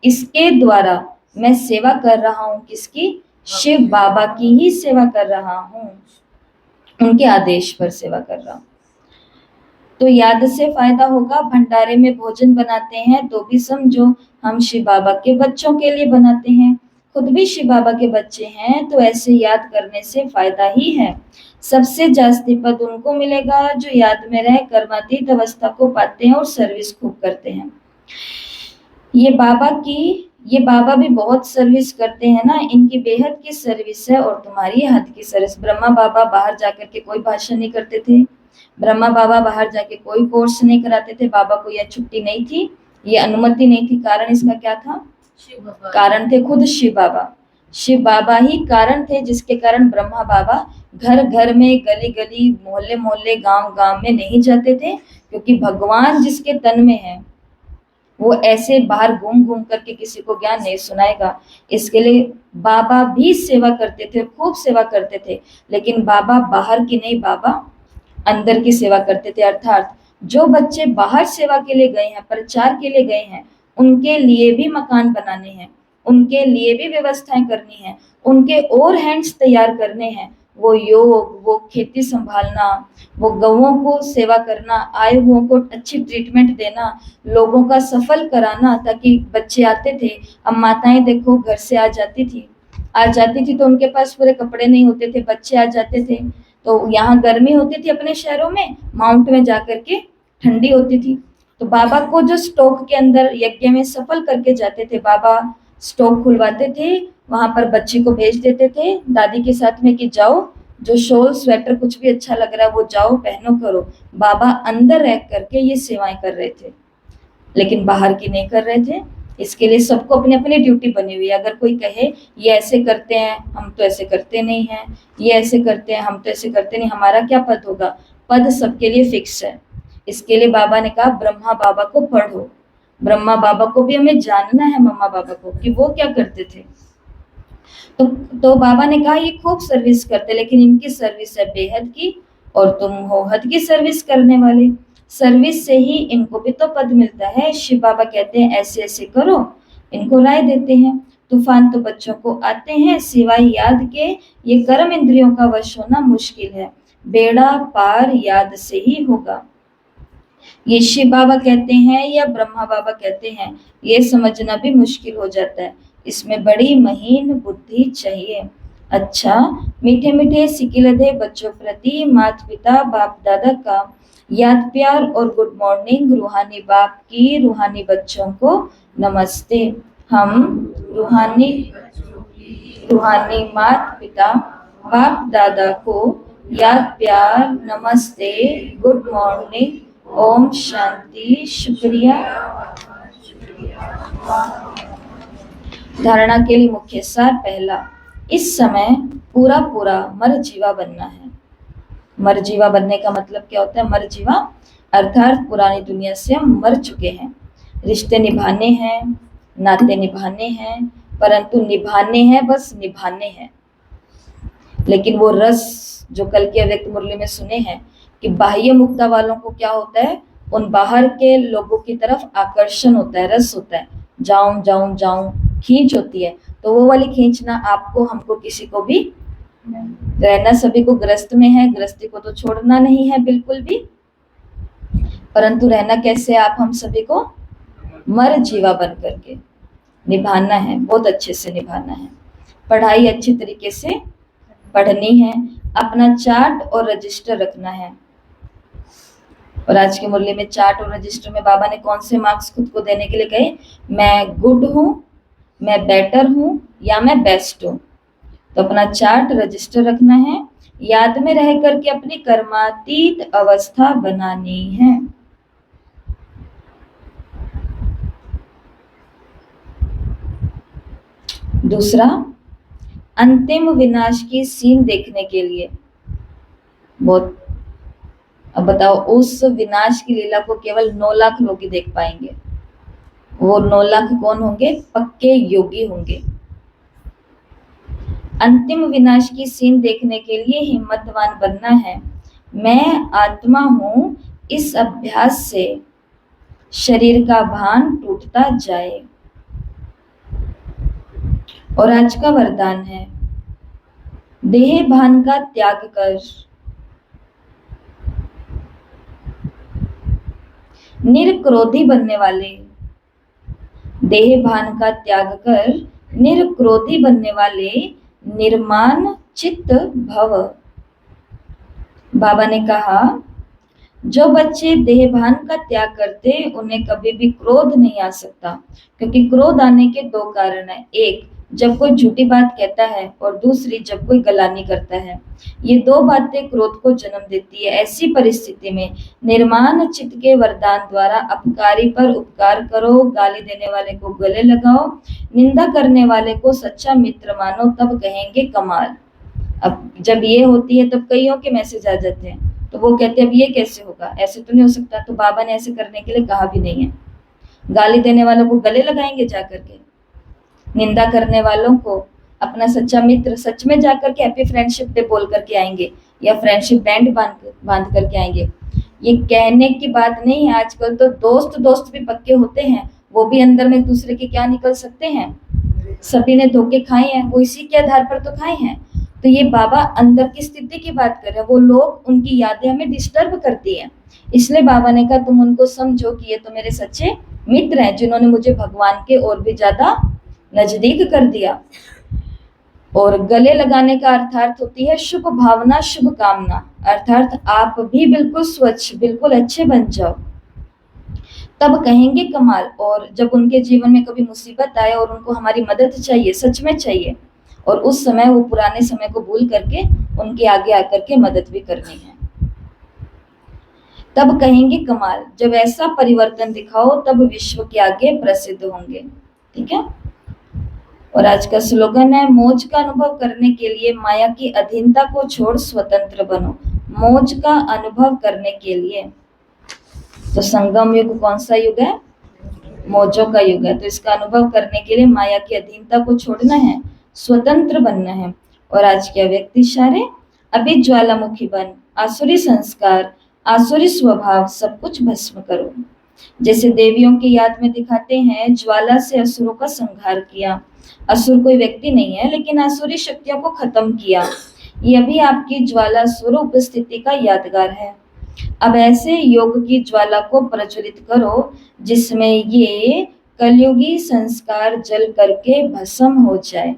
इसके द्वारा मैं सेवा कर रहा हूँ, किसकी, शिव बाबा की ही सेवा कर रहा हूँ, उनके आदेश पर सेवा कर रहा हूँ। तो याद से फायदा होगा। भंडारे में भोजन बनाते हैं तो भी समझो हम शिव बाबा के बच्चों के लिए बनाते हैं, खुद भी शिव बाबा के बच्चे हैं, तो ऐसे याद करने से फायदा ही है। सबसे जास्ती पद उनको मिलेगा जो याद में रह कर्मातीत अवस्था को पाते हैं और सर्विस खूब करते हैं। ये बाबा भी बहुत सर्विस करते हैं ना, इनकी बेहद की सर्विस है और तुम्हारी हद की सर्विस। ब्रह्मा बाबा बाहर जाकर के कोई भाषण नहीं करते थे, ब्रह्मा बाबा बाहर जाके कोई कोर्स नहीं कराते थे, बाबा को यह छुट्टी नहीं थी, ये अनुमति नहीं थी। कारण इसका क्या था? कारण थे खुद शिव बाबा। शिव बाबा ही कारण थे जिसके कारण ब्रह्मा बाबा घर घर में, गली गली, मोहल्ले मोहल्ले, गांव गांव में नहीं जाते थे, क्योंकि भगवान जिसके तन में है वो ऐसे बाहर घूम घूम करके किसी को ज्ञान नहीं सुनाएगा। इसके लिए बाबा भी सेवा करते थे, खूब सेवा करते थे, लेकिन बाबा बाहर की नहीं, बाबा अंदर की सेवा करते थे। अर्थात जो बच्चे बाहर सेवा के लिए गए हैं, प्रचार के लिए गए हैं, उनके लिए भी मकान बनाने हैं, उनके लिए भी व्यवस्थाएं करनी है, उनके और हैंड्स तैयार करने हैं। वो योग, वो खेती संभालना, वो गौओं को सेवा करना, आए हुओं को अच्छी ट्रीटमेंट देना, लोगों का सफल कराना, ताकि बच्चे आते थे। अब माताएं देखो घर से आ जाती थी तो उनके पास पूरे कपड़े नहीं होते थे, बच्चे आ जाते थे तो यहाँ गर्मी होती थी अपने शहरों में, माउंट में जाकर के ठंडी होती थी। तो बाबा को जो स्टोक के अंदर यज्ञ में सफल करके जाते थे, बाबा स्टोक खुलवाते थे, वहां पर बच्ची को भेज देते थे दादी के साथ में कि जाओ, जो शॉल स्वेटर कुछ भी अच्छा लग रहा है वो जाओ पहनो करो। बाबा अंदर रह करके ये सेवाएं कर रहे थे, लेकिन बाहर की नहीं कर रहे थे। इसके लिए सबको अपनी अपनी ड्यूटी बनी हुई है। अगर कोई कहे ये ऐसे करते हैं, हम तो ऐसे करते नहीं हैं, ये ऐसे करते हैं, हम तो ऐसे करते नहीं, हमारा क्या पद होगा? पद सबके लिए फिक्स है। इसके लिए बाबा ने कहा ब्रह्मा बाबा को पढ़ो, ब्रह्मा बाबा को भी हमें जानना है, मम्मा बाबा को, कि वो क्या करते थे। तो बाबा ने कहा ये खूब सर्विस करते, लेकिन इनकी सर्विस है बेहद की और तुम हो हद की सर्विस करने वाले। सर्विस से ही इनको भी तो पद मिलता है। शिव बाबा कहते हैं ऐसे ऐसे करो, इनको राय देते हैं। तूफान तो बच्चों को आते हैं, सिवाय याद के ये कर्म इंद्रियों का वश होना मुश्किल है, बेड़ा पार याद से ही होगा। ये शिव बाबा कहते हैं या ब्रह्मा बाबा कहते हैं, ये समझना भी मुश्किल हो जाता है, इसमें बड़ी महीन बुद्धि चाहिए। अच्छा, मीठे मीठे सिकिलधे बच्चों प्रति माता पिता बाप दादा का याद प्यार और गुड मॉर्निंग। रूहानी बाप की रूहानी बच्चों को नमस्ते। हम रूहानी माता पिता बाप दादा को याद प्यार, नमस्ते, गुड मॉर्निंग, ओम शांति, शुक्रिया। धारणा के लिए मुख्य सार। पहला, इस समय पूरा पूरा मरजीवा बनना है। मरजीवा बनने का मतलब क्या होता है? मरजीवा अर्थात पुरानी दुनिया से हम मर चुके हैं, रिश्ते निभाने हैं, नाते निभाने हैं, परंतु निभाने हैं, बस निभाने हैं। लेकिन वो रस जो कल के अव्यक्त मुरली में सुने हैं कि बाह्य मुक्ता वालों को क्या होता है, उन बाहर के लोगों की तरफ आकर्षण होता है, रस होता है, जाऊं जाऊं जाऊं, खींच होती है। तो वो वाली खींचना आपको, हमको, किसी को भी रहना, सभी को ग्रस्त में है, गृहस्थी को तो छोड़ना नहीं है बिल्कुल भी, परंतु रहना कैसे? आप हम सभी को मर जीवा बन करके निभाना है, बहुत अच्छे से निभाना है। पढ़ाई अच्छी तरीके से पढ़नी है, अपना चार्ट और रजिस्टर रखना है। और आज के मुरली में चार्ट और रजिस्टर में बाबा ने कौन से मार्क्स खुद को देने के लिए कहे? मैं गुड हूँ, मैं बेटर हूँ, या मैं बेस्ट हूँ। तो अपना चार्ट रजिस्टर रखना है, याद में रह करके अपनी कर्मातीत अवस्था बनानी है। दूसरा, अंतिम विनाश की सीन देखने के लिए बहुत, अब बताओ, उस विनाश की लीला को केवल 9 लाख लोग ही देख पाएंगे। वो 9 लाख कौन होंगे? पक्के योगी होंगे। अंतिम विनाश की सीन देखने के लिए हिम्मतवान बनना है। मैं आत्मा हूं, इस अभ्यास से शरीर का भान टूटता जाए। और आज का वरदान है, देह भान का त्याग कर निर्क्रोधी बनने वाले, देह भान का त्याग कर निर्क्रोधी बनने वाले निर्माण चित्त भव। बाबा ने कहा जो बच्चे देह भान का त्याग करते उन्हें कभी भी क्रोध नहीं आ सकता, क्योंकि क्रोध आने के दो कारण है, एक जब कोई झूठी बात कहता है और दूसरी जब कोई गलानी करता है। ये दो बातें क्रोध को जन्म देती है। ऐसी परिस्थिति में निर्माण चित्त के वरदान द्वारा अपकारी पर उपकार करो, गाली देने वाले को गले लगाओ, निंदा करने वाले को सच्चा मित्र मानो, तब कहेंगे कमाल। अब जब ये होती है तब कईयों के मैसेज आ जाते हैं, तो वो कहते हैं अब ये कैसे होगा, ऐसे तो नहीं हो सकता। तो बाबा ने ऐसे करने के लिए कहा भी नहीं है। गाली देने वालों को गले लगाएंगे जाकर के, निंदा करने वालों को अपना सच्चा मित्र सच में जाकर के हैप्पी फ्रेंडशिप डे बोल करके आएंगे, या फ्रेंडशिप बैंड बांध करके आएंगे। ये कहने की बात नहीं है। आजकल तो दोस्त दोस्त भी पक्के होते हैं, वो भी अंदर में एक दूसरे के क्या निकल सकते हैं। सभी ने धोखे खाए हैं, वो इसी के आधार पर तो खाए हैं। तो ये बाबा अंदर की स्थिति की बात कर रहे हैं। वो लोग, उनकी यादें हमें डिस्टर्ब करती हैं, इसलिए बाबा ने कहा तुम उनको समझो कि ये तो मेरे सच्चे मित्र हैं, जिन्होंने मुझे भगवान के और भी ज्यादा नजदीक कर दिया। और गले लगाने का अर्थात होती है शुभ भावना, शुभ कामना, अर्थात आप भी बिल्कुल स्वच्छ, बिल्कुल अच्छे बन जाओ, तब कहेंगे कमाल। और जब उनके जीवन में कभी मुसीबत आए और उनको हमारी मदद चाहिए, सच में चाहिए, और उस समय वो पुराने समय को भूल करके उनके आगे आकर के मदद भी करनी है, तब कहेंगे कमाल। जब ऐसा परिवर्तन दिखाओ तब विश्व के आगे प्रसिद्ध होंगे। ठीक है। और आज का स्लोगन है मौज का अनुभव करने के लिए माया की अधीनता को छोड़ स्वतंत्र बनो। मौज का अनुभव करने के लिए, तो संगम युग कौन सा युग है? मौजों का युग है। तो इसका अनुभव करने के लिए माया की अधीनता को छोड़ना है, स्वतंत्र बनना है। और आज क्या व्यक्ति इशारे, अभी ज्वालामुखी बन, आसुरी संस्कार, आसुरी स्वभाव सब कुछ भस्म करो। जैसे देवियों की याद में दिखाते हैं, ज्वाला से असुरों का संहार किया। असुर कोई व्यक्ति नहीं है, लेकिन आसुरी शक्तियों को खत्म किया। ये भी आपकी ज्वाला स्वरूप उपस्थिति का यादगार है। अब ऐसे योग की ज्वाला को प्रज्वलित करो जिसमें ये कलयुगी संस्कार जल करके भस्म हो जाए।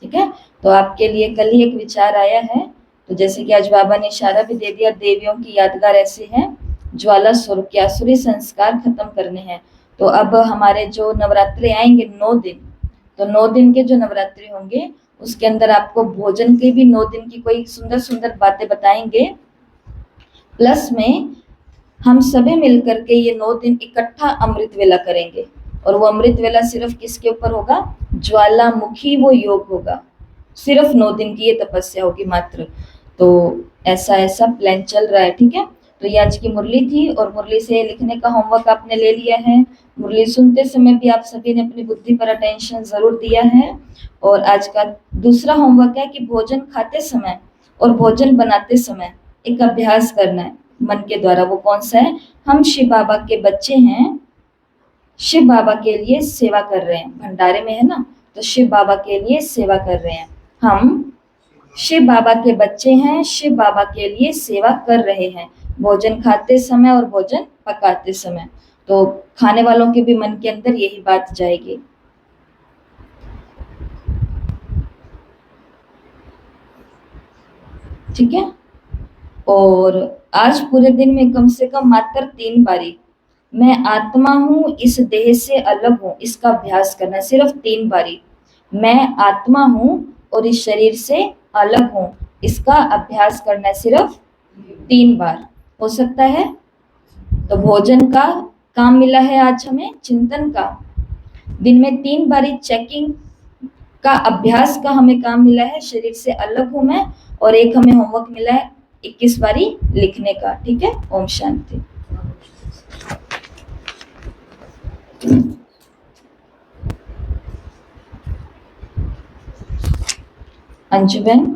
ठीक है। तो आपके लिए कल ही एक विचार आया है, तो जैसे कि आज बाबा ने इशारा भी दे दिया, देवियों की यादगार ऐसे है, ज्वाला स्वरूप के आसुरी संस्कार खत्म करने हैं। तो अब हमारे जो नवरात्रे आएंगे 9 दिन, तो 9 दिन के जो नवरात्रि होंगे उसके अंदर आपको भोजन के भी 9 दिन की कोई सुंदर सुंदर बातें बताएंगे। प्लस में हम सभी मिलकर के ये 9 दिन इकट्ठा अमृत वेला करेंगे। और वो अमृत वेला सिर्फ किसके ऊपर होगा? ज्वालामुखी वो योग होगा। सिर्फ 9 दिन की ये तपस्या होगी मात्र। तो ऐसा प्लान चल रहा है। ठीक है। तो ये आज की मुरली थी, और मुरली से लिखने का होमवर्क आपने ले लिया है। मुरली सुनते समय भी आप सभी ने अपनी बुद्धि पर अटेंशन जरूर दिया है। और आज का दूसरा होमवर्क है कि भोजन खाते समय और भोजन बनाते समय एक अभ्यास करना है मन के द्वारा। वो कौन सा है? हम शिव बाबा के बच्चे हैं, शिव बाबा के लिए सेवा कर रहे हैं। भंडारे में है ना, तो शिव बाबा के लिए सेवा कर रहे हैं। हम शिव बाबा के बच्चे हैं, शिव बाबा के लिए सेवा कर रहे हैं, भोजन खाते समय और भोजन पकाते समय। तो खाने वालों के भी मन के अंदर यही बात जाएगी। ठीक है। और आज पूरे दिन में कम से कम मात्र 3 बारी मैं आत्मा हूं, इस देह से अलग हूं, इसका अभ्यास करना। सिर्फ 3 बारी मैं आत्मा हूं और इस शरीर से अलग हूं, इसका अभ्यास करना है सिर्फ 3 बार। हो सकता है? तो भोजन का काम मिला है आज हमें, चिंतन का। दिन में 3 बारी चेकिंग का, अभ्यास का हमें काम मिला है, शरीर से अलग हूं मैं। और एक हमें होमवर्क मिला है 21 बारी लिखने का। ठीक है। ओम शांति। अंजुबेन।